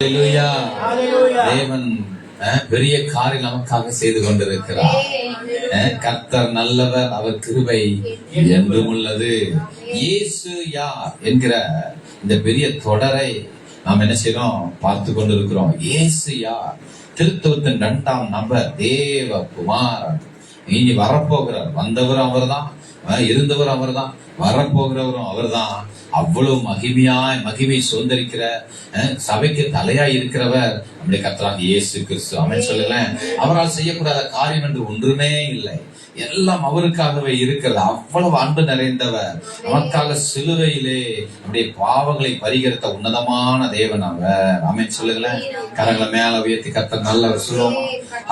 தேவன் பெரிய காரியம் நமக்காக செய்து கொண்டிருக்கிறார். கர்த்தர் நல்லவர், அவர் கிருபை என்றும் உள்ளது. இயேசு யார் என்கிற இந்த பெரிய தொடரை நாம் என்ன செய்யறோம், பார்த்து கொண்டிருக்கிறோம். இயேசு யார், திருத்துவத்தின் 2ஆம் நபர், தேவ குமாரன். இனி வரப்போகிறார். வந்தவரும் அவர் தான், இருந்தவர் அவர் தான், வரப்போகிறவரும் அவர் தான். அவ்வளவு மகிமை சுதந்திரிக்கிற சபைக்கு தலையாய் இருக்கிறவர் நம்முடைய கர்த்தராகிய இயேசு கிறிஸ்து. ஆமென் சொல்லுங்களேன். அவரால் செய்யக்கூடாத காரியம் என்று ஒன்றுமே இல்லை. எல்லாம் அவருக்காகவே இருக்கிறது. அவ்வளவு அன்பு நிறைந்தவர். நமக்காக சிலுவையிலே நம்முடைய பாவங்களை பரிகரித்த உன்னதமான தேவன் அவர். ஆமென் சொல்லுங்களேன். கரங்களை மேல உயர்த்தி கர்த்தர் நல்லவர் சொல்லுவோம்.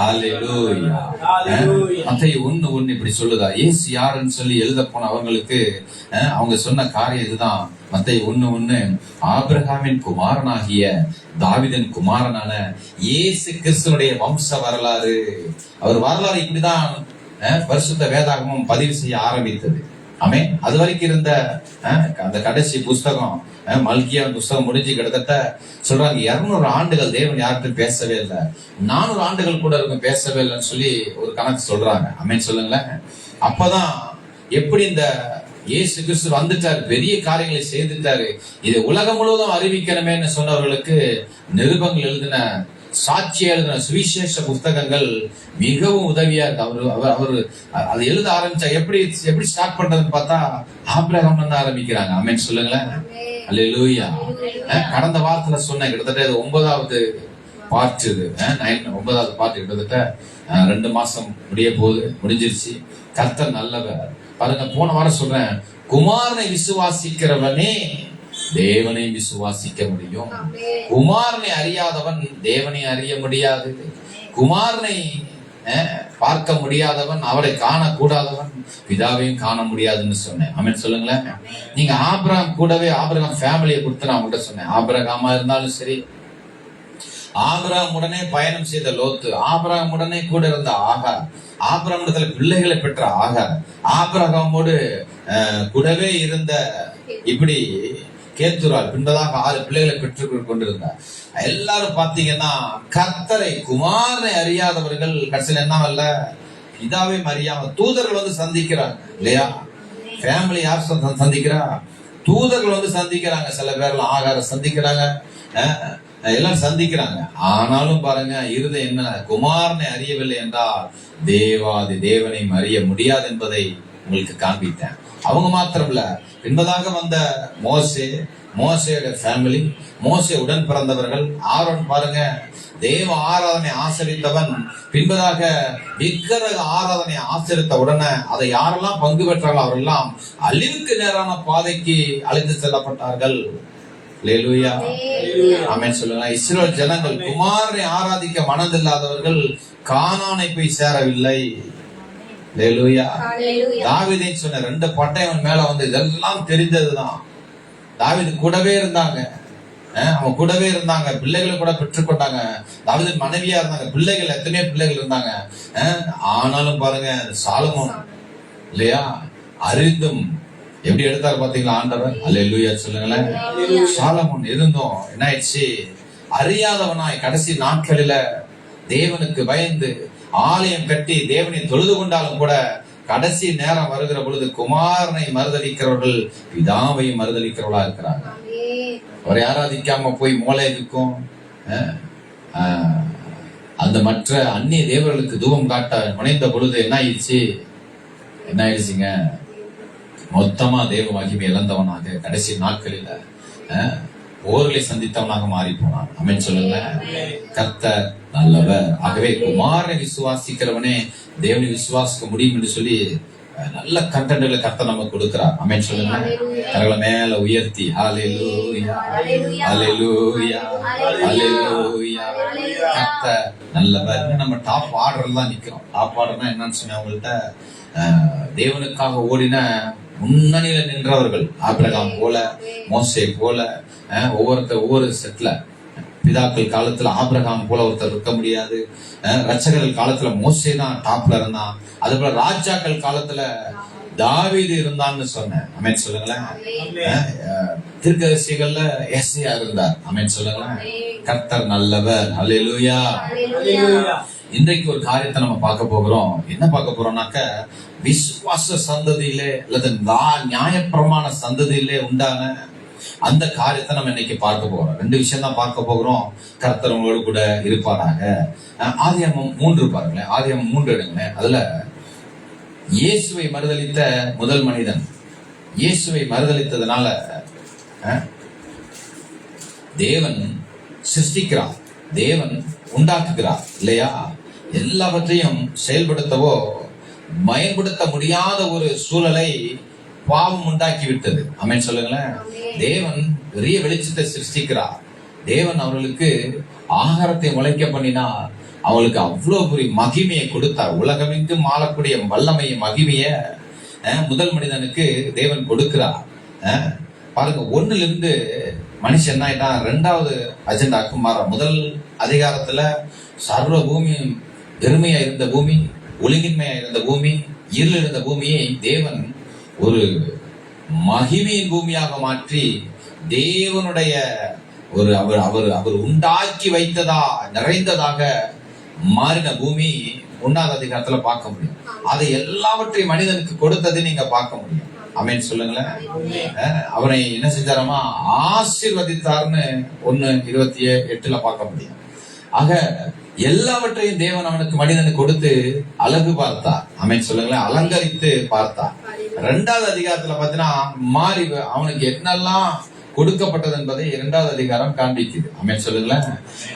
ஹல்லேலூயா. மத்தேயு 1:1 இப்படி சொல்லுதா, இயேசு யாருன்னு சொல்லி எழுத போன அவங்களுக்கு அவங்க சொன்ன காரியம் இதுதான். மத்தேயு 1:1, ஆபிரகாமின் குமாரனாகிய தாவீதின் குமாரனான இயேசு கிறிஸ்துனுடைய வம்ச வரலாறு. அவர் வரலாறு இப்படிதான் பரிசுத்த வேதாகமும் பதிவு செய்ய ஆரம்பித்தது. ஆமென். அது வரைக்கும் இருந்த அந்த கடைசி புஸ்தகம் மல்கியா புஸ்தகம் முடிஞ்சு கிட்டத்தட்ட சொல்றாங்க 200 ஆண்டுகள் தேவன் யார்கிட்டும் பேசவே இல்லை, 400 ஆண்டுகள் கூட இருக்கும் பேசவே இல்லைன்னு சொல்லி ஒரு கணக்கு சொல்றாங்க. ஆமென் சொல்லுங்களேன். அப்பதான் எப்படி இந்த இயேசு கிறிஸ்து வந்துட்டாரு, பெரிய காரியங்களை செய்துட்டாரு, இதை உலகம் முழுவதும் அறிவிக்கணுமேன்னு சொன்னவர்களுக்கு நிருபங்கள் எழுதின, சாட்சி எழுதின சுவிசேஷ புஸ்தகங்கள் மிகவும் உதவியா இருக்கு. அவரு அதை எழுத ஆரம்பிச்சா எப்படி ஸ்டார்ட் பண்றதுன்னு பார்த்தா ஆபிரகாம் தான் ஆரம்பிக்கிறாங்க. ஆமென் சொல்லுங்களேன். அல்லேலூயா. கடந்த வாரத்துல சொன்னேன், கிட்டத்தட்ட 9வது பார்ட், இது 9வது பார்ட். கிட்டத்தட்ட 2 மாசம் முடிஞ்சிருச்சு. கர்த்தர் நல்லவர். பாருங்க, போன வாரம் சொல்றேன், குமாரனை விசுவாசிக்கிறவனே தேவனை விசுவாசிக்க முடியும். குமாரனை அறியாதவன் தேவனை அறிய முடியாது. குமாரனை பார்க்க முடியாதவன், அவரை காணக்கூடாதவன் பிதாவையும் காண முடியாதுன்னு சொன்னேன். ஆமென் சொல்லுங்களேன். நீங்க ஆபிரகாம் கூடவே, ஆபிரகாம் ஃபேமிலியை கொடுத்து நான் உங்கள்கிட்ட சொன்னேன். ஆபிரகாமா இருந்தாலும் சரி, ஆபிரகாம் உடனே பயணம் செய்த லோத்து, ஆபிரகாம் உடனே கூட இருந்த ஆகார், ஆபிரகாம் இடத்துல பிள்ளைகளை பெற்ற ஆகார், ஆபிரகாமோடு கூடவே இருந்த இப்படி கேத்துரால் பின்பதாக 6 பிள்ளைகளை பெற்றுக் கொண்டிருந்தார். எல்லாரும் பாத்தீங்கன்னா கர்த்தரை குமாரனை அறியாதவர்கள் கடைசியில் என்ன இல்ல, இதாவே அறியாம தூதர்கள் வந்து சந்திக்கிறாங்க இல்லையா? ஃபேமிலி யார் சந்திக்கிறா? தூதர்கள் வந்து சந்திக்கிறாங்க. சில பேர்லாம் ஆகார சந்திக்கிறாங்க, எல்லாரும் சந்திக்கிறாங்க. ஆனாலும் பாருங்க, இருதயம் என்ன, குமாரனை அறியவில்லை என்றால் தேவாதி தேவனை அறிய முடியாது என்பதை உங்களுக்கு காண்பித்தேன். அவங்க மாத்திரம் இல்ல, பின்பதாக வந்த மோசேயோட ஃபேமிலி, மோசே உடன் பிறந்தவர்கள், ஆரோன் பாருங்க, தேவ ஆராதனை ஆசரித்தவன், பின்பதாக விக்கிரக ஆராதனை ஆசரித்த உடனே அதை யாரெல்லாம் பங்கு பெற்றார்களோ அவரெல்லாம் அழிவுக்கு நேரான பாதைக்கு அழைத்து செல்லப்பட்டார்கள். அல்லேலூயா. ஆமென் சொல்லுங்க. இஸ்ரவேல் ஜனங்கள் குமாரனை ஆராதிக்க மனதில்லாதவர்கள் கானானை போய் சேரவில்லை. தாவீதை சொன்ன 2 பட்டயம் மேல வந்து இதெல்லாம் தெரிந்ததுதான். தாவீது கூடவே இருந்தாங்க, அவங்க கூடவே இருந்தாங்க, பிள்ளைகளை கூட பெற்றுக்கொண்டாங்க. தாவீது மனைவியா இருந்தாங்க, பிள்ளைகள் எத்தனையோ பிள்ளைகள் இருந்தாங்க. ஆனாலும் பாருங்க, சாலமோன் இல்லையா, அறிந்தும் எப்படி எடுத்தாரு பாத்தீங்களா ஆண்டவர். அல்லேலூயா சொல்லுங்களேன். சாலமோன் இருந்தோம் என்ன ஆயிடுச்சு, அறியாதவனாய் கடைசி நாட்களில தேவனுக்கு பயந்து ஆலயம் கட்டி தேவனை தொழுது கொண்டாலும் கூட கடைசி நேரம் வருகிற பொழுது குமாரனை மறுதளிக்கிறவர்கள் பிதாவையும் மறுதளிக்கிறவர்களா இருக்கிறாங்க. அவரை ஆராதிக்காம போய் மோளேகுக்கும் அந்த மற்ற அந்நிய தேவர்களுக்கு தூபம் காட்ட முனைந்த பொழுது என்ன ஆயிடுச்சுங்க, மொத்தமா தேவ மகிமை இழந்தவனாக கடைசி நாட்களில போர்களை சந்தித்தவனாக மாறி போனான். ஆமென் சொல்லுங்க. கர்த்தர் நல்லவர். ஆகவே குமாரனை விசுவாசிக்கிறவனே தேவனை விசுவாசிக்க முடியும் என்று சொல்லி நல்ல கண்டென்ட்களை கர்த்தர் நமக்கு கொடுக்கிறார். ஆமென் சொல்லுங்க. கரங்களை மேல உயர்த்தி ஹல்லேலூயா, ஹல்லேலூயா, ஹல்லேலூயா. கர்த்தர் நல்லவர். நம்ம டாப் ஆர்டர்ல தான் நிக்கிறோம். டாப் ஆர்டர்னா என்னன்னு சொன்ன உங்கள்கிட்ட, தேவனுக்காக ஓடின முன்னணியில நின்றவர்கள், ஆபிரகாம் போல, மோசே போல, ஒவ்வொரு செட்ல பிதாக்கள் காலத்துல ஆபிரகாம் போல ஒருத்தர் இருக்க முடியாது. ரட்சகர்கள் காலத்துல மோசே தான் டாப்ல இருந்தான். அது போல ராஜாக்கள் காலத்துல தாவீது இருந்தான்னு சொன்னேன். ஆமென் சொல்லுங்களேன். தீர்க்கதரிசிகள்ல ஏசாயா இருந்தார். ஆமென் சொல்லுங்களேன். கர்த்தர் நல்லவர். ஹல்லேலூயா. இன்றைக்கு ஒரு காரியத்தை நம்ம பார்க்க போகிறோம். என்ன பார்க்க போறோம்னாக்க, விசுவாச சந்ததியிலே அல்லது நியாயப்பிரமாண சந்ததியிலே உண்டான அந்த காரியத்தை நம்ம இன்னைக்கு பார்க்க போகிறோம். 2 விஷயம் தான் பார்க்க போகிறோம். கர்த்தர் உங்களோடு கூட இருப்பாராக. ஆதியாகமம் 3 பாருங்களேன். ஆதியாகமம் 3 எடுங்களேன். அதுல இயேசுவை மறுதலித்த முதல் மனிதன், இயேசுவை மறுதலித்ததுனால தேவன் சிருஷ்டிக்கிறார், தேவன் உண்டாக்குகிறார் இல்லையா? எல்லாவற்றையும் செயல்படுத்தவோ பயன்படுத்த முடியாத ஒரு சூழலை பாவம் உண்டாக்கி விட்டது. ஆமென் சொல்லுங்களேன். தேவன் பெரிய வெளிச்சத்தை சிருஷ்டிக்கிறார். தேவன் அவர்களுக்கு ஆகாரத்தை முளைக்க பண்ணினார். அவளுக்கு அவ்வளவு பெரிய மகிமையை கொடுத்தார். உலகமெங்கும் ஆளக்கூடிய வல்லமைய மகிமைய முதல் மனிதனுக்கு தேவன் கொடுக்கிறார். பாருங்க, 1ல இருந்து மனுஷன் என்ன ஆயிட்டான், 2வது அஜெண்டாக்கு மாற. முதல் அதிகாரத்துல சர்வ பூமி பெருமையா இருந்த பூமி, ஒழுங்கின்மையா இருந்த பூமி, இருள் இருந்த பூமியை தேவன் ஒரு மகிமையின் பூமியாக மாற்றி தேவனுடைய ஒரு அவர் உண்டாக்கி வைத்ததா நிறைந்ததாக மாறின பூமி 1வது அதிகாரத்துல பார்க்க முடியும். அதை எல்லாவற்றையும் மனிதனுக்கு கொடுத்ததை நீங்க பார்க்க முடியும். ஆமென் சொல்லுங்களேன். அவரை என்ன செஞ்சாரமா ஆசீர்வதித்தார்னு 1:28 பார்க்க முடியும். ஆக எல்லாவற்றையும் தேவன் அவனுக்கு மனிதனுக்கு கொடுத்து அழகு பார்த்தார். ஆமென் சொல்லுங்களேன். அலங்கரித்து பார்த்தார். 2வது அதிகாரத்துல பாத்தீங்கன்னா மாறி அவனுக்கு என்னெல்லாம் கொடுக்கப்பட்டது என்பதை 2வது அதிகாரம் காண்பிக்குது. ஆமென் சொல்லுங்களேன்.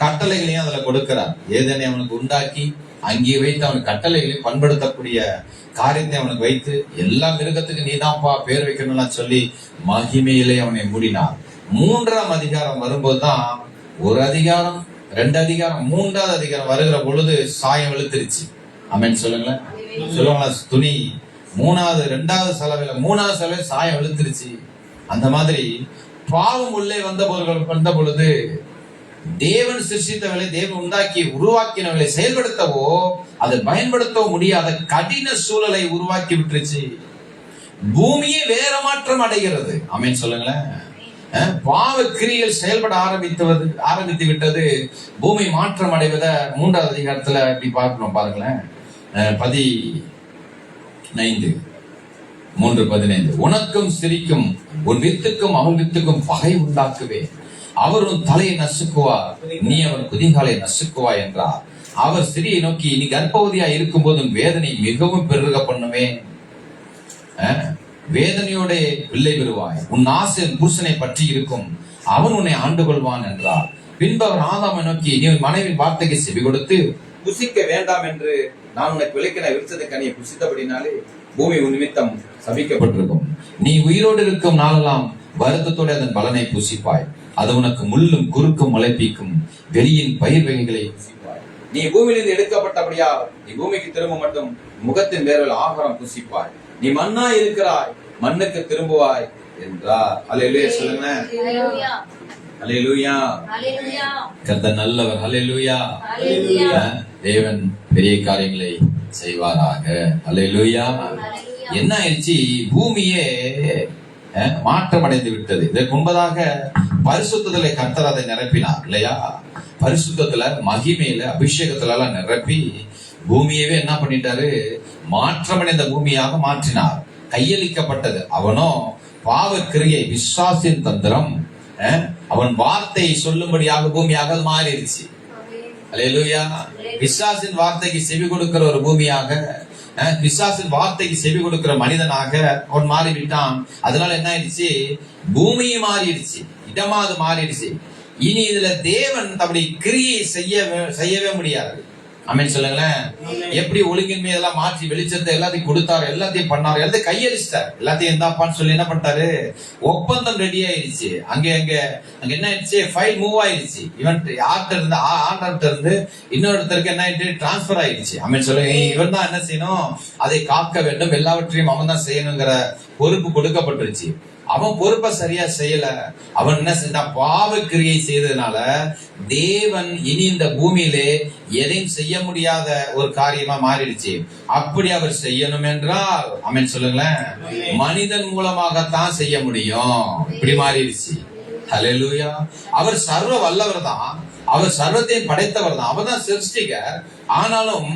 கட்டளைகளையும் அதுல கொடுக்கிறார். ஏதேனை அவனுக்கு உண்டாக்கி அங்கே வைத்து அவனுக்கு கட்டளைகளையும் பண்படுத்தக்கூடிய காரியத்தை அவனுக்கு வைத்து எல்லா மிருகத்துக்கு நீதான்ப்பா பேர் வைக்கணும்னு சொல்லி மகிமையிலே அவனை மூடினார். 3ஆம் அதிகாரம் வரும்போதுதான், ஒரு அதிகாரம் 2 அதிகாரம் 3வது அதிகாரம் வருகிற பொழுது சாயம் வெளுத்துருச்சு. ஆமென் சொல்லுங்களேன். சொல்லுவாங்களா, துணி 2வது செலவில 3வது செலவில் சாயம் வெளுத்துருச்சு. அந்த மாதிரி பாவம் உள்ளே வந்த பொழுது தேவன் சிருஷ்டித்தவளை, தேவன் உண்டாக்கி உருவாக்கினவளை செயல்படுத்தவோ அதை பயன்படுத்தவோ முடியாத கடின சூழலை உருவாக்கி விட்டுருச்சு. பூமியே வேற மாற்றம் அடைகிறது. ஆமென் சொல்லுங்களேன். பாவ கிரியைகள் செயல்பட ஆரம்பித்து விட்டது. பூமி மாற்றம் அடைவதை 3வது அதிகாரத்துல இப்படி பார்க்கணும். பாருங்களேன். 3:15 உனக்கும் சிரிக்கும் உன் வித்துக்கும் அவள் வித்துக்கும் பகை உண்டாக்குவேன். அவர் உன் தலையை நசுக்குவார், நீ அவர் குதிங்காலை நசுக்குவாய் என்றார். அவர் சிறியை நோக்கி, நீ கர்ப்பவதியா இருக்கும் போது உன் வேதனை மிகவும் பெருக பண்ணுவேன், வேதனையோட பிள்ளை பெறுவாய், உன் ஆசை புருஷனை பற்றி இருக்கும், அவன் உன்னை ஆண்டு கொள்வான் என்றார். பின்பு அவர் ஆதாமை நோக்கி, நீ உன் மனைவின் வார்த்தைக்கு செவி கொடுத்து புசிக்க வேண்டாம் என்று நான் உனக்கு விளக்கின விருச்சத கனியை புசித்தபடினாலே பூமி உன் நிமித்தம் சபிக்கப்பட்டிருக்கும். நீ உயிரோடு இருக்கும் நாளெல்லாம் வருத்தத்தோடு அதன் பலனை புசிப்பாய். அது உனக்கு முள்ளும் குறுக்கும் முளைப்பிக்கும் வெளியின் பயிர் வகைகளை புசிப்பாய். நீ பூமியிலிருந்து எடுக்கப்பட்டபடியா நீ பூமிக்கு திரும்ப மட்டும் முகத்தின் வேர்வையில் ஆகாரம் புசிப்பாய். நீ மண்ணா இருக்கிறாய், மண்ணுக்கு திரும்புவாய் என்றார். அல்லேலூயா சொல்லுங்க. அல்லேலூயா. கர்த்தர் நல்லவர். அல்லேலூயா. தேவன் பெரிய காரியங்களை செய்வாராக. அல்லேலூயா. என்ன ஆயிடுச்சு, பூமியே மாற்றம் அடைந்து விட்டது. இதற்கு முன்பதாக பரிசுத்தத்திலே கர்த்தர் அதை நிரப்பினார் இல்லையா? பரிசுத்தத்துல, மகிமையில, அபிஷேகத்துல எல்லாம் நிரப்பி பூமியவே என்ன பண்ணிட்டாரு, மாற்றமடைந்த பூமியாக மாற்றினார். கையளிக்கப்பட்டது. அவனோ பாவ கிரியை, விசுவாசின் தந்திரம், அவன் வார்த்தை சொல்லும்படியாக பூமியாக மாறிடுச்சு. அல்லேலூயா. விசுவாசின் வார்த்தைக்கு செவி கொடுக்கிற ஒரு பூமியாக, விசுவாசின் வார்த்தைக்கு செவி கொடுக்கிற மனிதனாக அவன் மாறிவிட்டான். அதனால என்ன ஆயிடுச்சு, பூமியும் மாறிடுச்சு, இடமா அது மாறிடுச்சு. இனி இதுல தேவன் அப்படி கிரியை செய்யவே முடியாது. ஆமென் சொல்லுங்களேன். எப்படி ஒழுங்கின்மை எல்லாம் மாற்றி வெளிச்சத்தை எல்லாத்தையும் கொடுத்தாரு, எல்லாத்தையும் பண்ணாரு, எல்லாத்தையும் கையளிச்சிட்டாரு, எல்லாத்தையும் எந்தாப்பான்னு சொல்லி என்ன பண்ணிட்டாரு, ஒப்பந்தம் ரெடி ஆயிடுச்சு. அங்க என்ன ஆயிடுச்சு, ஃபைல் மூவ் ஆயிடுச்சு. இவன் யார்கிட்ட இருந்து, ஆண்டர்கிட்ட இருந்து இன்னொருத்தருக்கு என்ன ஆயிட்டு டிரான்ஸ்பர் ஆயிடுச்சு. ஆமென் சொல்லுங்க. இவன் தான் என்ன செய்யணும், அதை காக்க வேண்டும், எல்லாவற்றையும் அவன் தான் செய்யணுங்கிற பொறுப்பு கொடுக்கப்பட்டுருச்சு. அவன் பொறுப்பை சரியா செய்யல. அவன் என்ன செஞ்சான்? பாவ கிரியை செய்ததுனால தேவன் இனி இந்த பூமியிலே எதையும் செய்ய முடியாத ஒரு காரியமா மாறிடுச்சு. அப்படி அவர் செய்யணும் என்றால் ஆமென் சொல்லுங்களேன், மனிதன் மூலமாகத்தான் செய்ய முடியும். இப்படி மாறிடுச்சு. ஹல்லேலூயா. அவர் சர்வ வல்லவர் தான், அவர் சர்வத்தையும் படைத்தவர் தான், அவர் தான் சிருஷ்டிகர். ஆனாலும்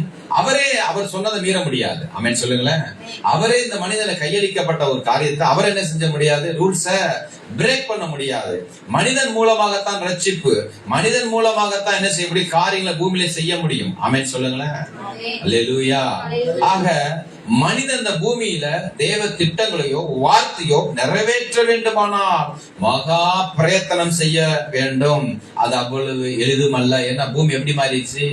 அவர் சொன்னதை மீற முடியாது. ஆமென் சொல்லுங்களேன். அவரே இந்த மனிதனை கையளிக்கப்பட்ட ஒரு காரியத்தை அவர் என்ன செஞ்ச முடியாது? ரூல்ஸ பிரேக் பண்ண முடியாது. மனிதன் மூலமாகத்தான் ரட்சிப்பு, மனிதன் மூலமாகத்தான் என்ன செய்ய முடியும்? காரியங்களை பூமியில செய்ய முடியும். ஆமென் சொல்லுங்களேன். அல்லேலூயா. ஆக மனிதன் இந்த பூமியில தேவ திட்டங்களையோ வார்த்தையோ நிறைவேற்ற வேண்டுமானால் மகா பிரயத்தனம் செய்ய வேண்டும். அது அவ்வளவு எளிதுமல்ல. ஏன்னா பூமி எப்படி மாறிடுச்சு?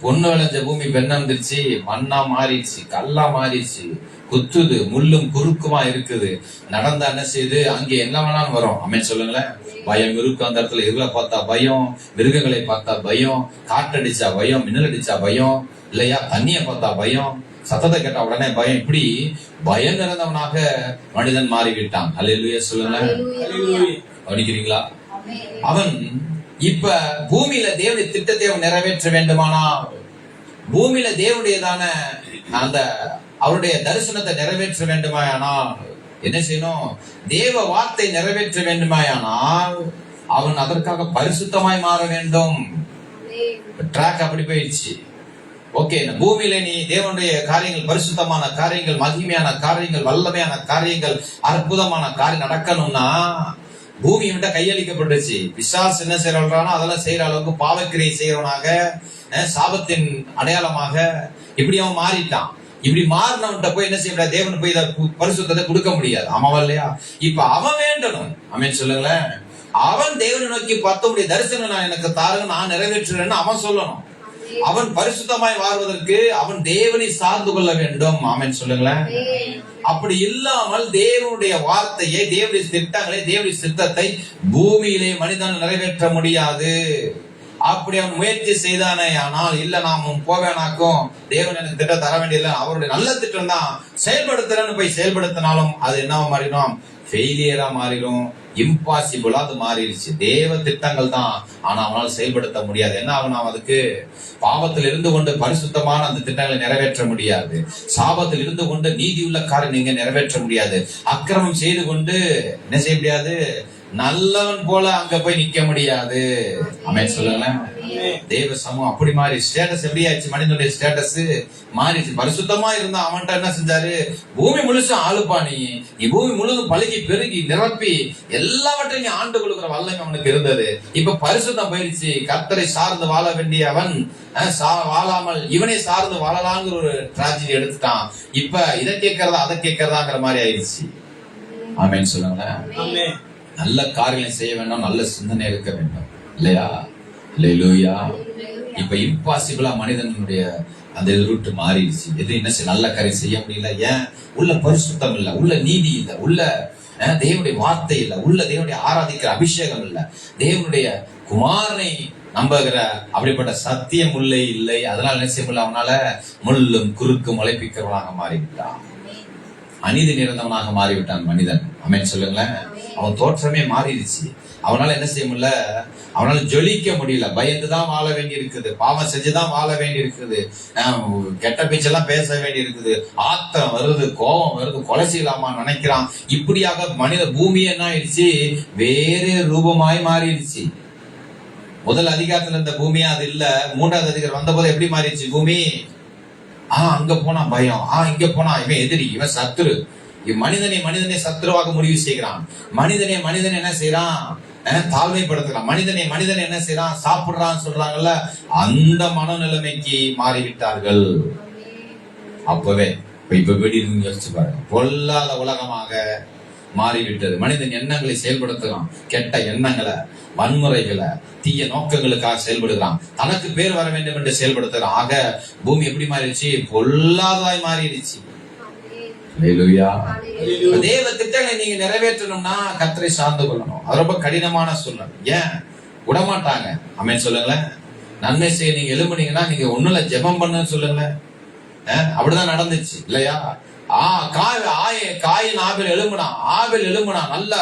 பொண்ணு விளைஞ்ச பூமி பெண்ணா வந்துருச்சு, மண்ணா மாறிடுச்சு, கல்லா மாறிடுச்சு, குத்துது, முள்ளும் குறுக்குமா இருக்குது. நடந்தா என்ன செய்யுது? அங்கே என்ன வேணாலும் வரும். ஆமென் சொல்லுங்களேன். பயம் இருக்கும் அந்த இடத்துல. இருளை பார்த்தா பயம், மிருகங்களை பார்த்தா பயம், காற்றடிச்சா பயம், மின்னல் அடிச்சா பயம், இல்லையா தண்ணிய பார்த்தா பயம், சத்தத்தை கேட்டா உடனே பயம். இப்படி பயம் நிறைந்தவனாக மனிதன் மாறிவிட்டான். அல்லேலூயா சொல்லுங்க. கவனிக்கிறீங்களா? அவன் இப்ப பூமியில தேவனுடைய திட்டத்தை அவன் நிறைவேற்ற வேண்டுமானா, பூமியில தேவனுடையதான அந்த அவருடைய தரிசனத்தை நிறைவேற்ற வேண்டுமானால் என்ன செய்யணும்? தேவ வார்த்தை நிறைவேற்ற வேண்டுமானால் அவன் அதற்காக பரிசுத்தமாய் மாற வேண்டும். ட்ராக் அப்படி போயிடுச்சு. ஓகே, பூமியில நீ தேவனுடைய காரியங்கள், பரிசுத்தமான காரியங்கள், மகிமையான காரியங்கள், வல்லமையான காரியங்கள், அற்புதமான காரியம் நடக்கணும்னா பூமி விட்ட கையளிக்கப்பட்டுச்சு. பிசாசு என்ன செய்யறானோ அதெல்லாம் செய்யற அளவுக்கு பாவக்கிரியை செய்யறவனாக, சாபத்தின் அடையாளமாக இப்படி அவன் மாறிட்டான். இப்படி மாறினவன்கிட்ட போய் என்ன செய்ய முடியாது? தேவன் போய் பரிசுத்தத்தை கொடுக்க முடியாது. ஆமாவா இல்லையா? இப்ப அவன் வேண்டணும். ஆமென் சொல்லுங்களேன். அவன் தேவனை நோக்கி பார்த்தோடைய தரிசனம் நான் எனக்கு தாருங்க, நான் நிறைவேற்றுறேன்னு அவன் சொல்லணும். அவன் பரிசுத்தமாய் வாழ்வதற்கு அவன் தேவனை சார்ந்து கொள்ள வேண்டும். ஆமென் சொல்லுங்களேன். அப்படி இல்லாமல் தேவனுடைய வார்த்தையை, தேவனுடைய திட்டங்களை, தேவனுடைய சித்தத்தை பூமியிலே மனிதன் நிறைவேற்ற முடியாது. அப்படி அவன் முயற்சி செய்தானே ஆனால், இல்ல நாம் போவேனாக்கும், தேவன் எனக்கு திட்டம் தர வேண்டியதில்லை, அவருடைய நல்ல திட்டம் தான் செயல்படுத்துறேன்னு போய் செயல்படுத்தினாலும் அது என்ன மாறிடும்? ஃபெயிலியரா மாறிடும், இம்பாசிபிளா அது மாறிடுச்சு. தேவ திட்டங்கள் தான், ஆனா அவனால் செயல்படுத்த முடியாது. என்ன ஆகணும்? அதுக்கு பாவத்தில் இருந்து கொண்டு பரிசுத்தமான அந்த திட்டங்களை நிறைவேற்ற முடியாது. சாபத்தில் இருந்து கொண்டு நீதியுள்ள காரியம் நீங்க நிறைவேற்ற முடியாது. அக்கிரமம் செய்து கொண்டு என்ன செய்ய முடியாது? நல்லவன் போல அங்க போய் நிக்க முடியாது. ஆமென் சொல்லுங்களேன். தேவ சமூகம் அப்படி மாறி ஸ்டேட்டஸ் எப்படி ஆயிடுச்சு? மனிதனுடைய ஸ்டேட்டஸ் மாறிடுச்சு. பரிசுத்தமா இருந்தா அவன்கிட்ட என்ன செஞ்சாரு? பூமி முழுசும் ஆளுப்பா, நீ பூமி முழுதும் பழுகி பெருகி நிரப்பி எல்லாவற்றையும் நீ ஆண்டு கொடுக்கிற வல்லமை அவனுக்கு இருந்தது. இப்ப பரிசுத்தம் போயிடுச்சு. கர்த்தரை சார்ந்து வாழ வேண்டிய அவன் வாழாமல் இவனை சார்ந்து வாழலாங்கிற ஒரு டிராஜடி எடுத்துட்டான். இப்ப இதை கேட்கறதா அதை கேட்கறதாங்கிற மாதிரி ஆயிடுச்சு. ஆமென் சொல்லுங்களேன். நல்ல காரியங்களை செய்ய வேண்டும், நல்ல சிந்தனை இருக்க வேண்டும், இல்லையா? அல்லேலூயா. இப்ப இம்பாசிபிளா மனிதனுடைய அந்த ரூட் மாறிடுச்சு. எது என்ன நல்ல காரியம் செய்ய முடியல. ஏன்? உள்ள பரிசுத்தம் இல்ல, உள்ள நீதி இல்ல, உள்ள தேவனுடைய வார்த்தை இல்ல, உள்ள தேவனுடைய ஆராதிக்கிற அபிஷேகம் இல்ல, தேவனுடைய குமாரனை நம்புகிற அப்படிப்பட்ட சத்தியம் உள்ளே இல்லை. அதனால என்ன செய்ய முடியல? அவனால முள்ளும் குறுக்கு முளைப்பிக்கிறவனாக மாறிவிட்டான், அநீதி நிறைந்தவனாக மாறிவிட்டான் மனிதன். ஆமென் சொல்லுங்களேன். அவன் தோற்றமே மாறிடுச்சு. அவனால என்ன செய்ய முடியல? அவனால ஜொலிக்க முடியல. பயந்துதான் வாழ வேண்டி இருக்குது, பாவம் செஞ்சுதான் வாழ வேண்டி இருக்குது, கெட்ட பேச்செல்லாம் பேச வேண்டி இருக்குது, ஆத்திரம் வருது, கோபம் வருது, கொலை செய்யலாமா நினைக்கிறான். இப்படியாக மனித பூமி என்ன ஆயிடுச்சு? வேறு ரூபமாய் மாறிடுச்சு. முதல் அதிகாரத்துல இருந்த பூமியா அது இல்ல. மூன்றாவது அதிகாரம் வந்த போது எப்படி மாறிடுச்சு பூமி? அங்க போனா பயம், இங்க போனா இவன் எதிரி, இவன் சத்துரு. மனிதனை சத்துருவாக முடிவு செய்கிறான். மனிதனை என்ன செய்யறான்? தாழ்மைப்படுத்துறான். மனிதனை என்ன செய்யறான்? சாப்பிடுறான்னு சொல்றாங்கல்ல, அந்த மனநிலைமைக்கு மாறிவிட்டார்கள். அப்பவே இப்ப வெடின்னு யோசிச்சு பாருங்க. பொல்லாத உலகமாக மாறிவிட்டது. மனிதன் எண்ணங்களை செயல்படுத்துகிறான், கெட்ட எண்ணங்களை, வன்முறைகளை, தீய நோக்கங்களுக்காக செயல்படுகிறான், தனக்கு பேர் வர வேண்டும் என்று செயல்படுத்துகிறான். ஆக பூமி எப்படி மாறிடுச்சு? பொல்லாததாய் மாறிடுச்சு. தேவ திட்டங்களை நீங்க நிறைவேற்றணும்னா கர்த்தரை சார்ந்து கொள்ளணும். அது ரொம்ப கடினமான சூழ்நிலை. ஏன் விடமாட்டாங்க? ஆமென் சொல்லுங்களேன். நன்மை செய்ய நீங்க எழும்புனீங்கன்னா நீங்க ஒண்ணுல ஜெபம் பண்ணுன்னு சொல்லுங்களேன். அப்படிதான் நடந்துச்சு இல்லையா? காயின் ஆபேல் எழும்புனான். நல்ல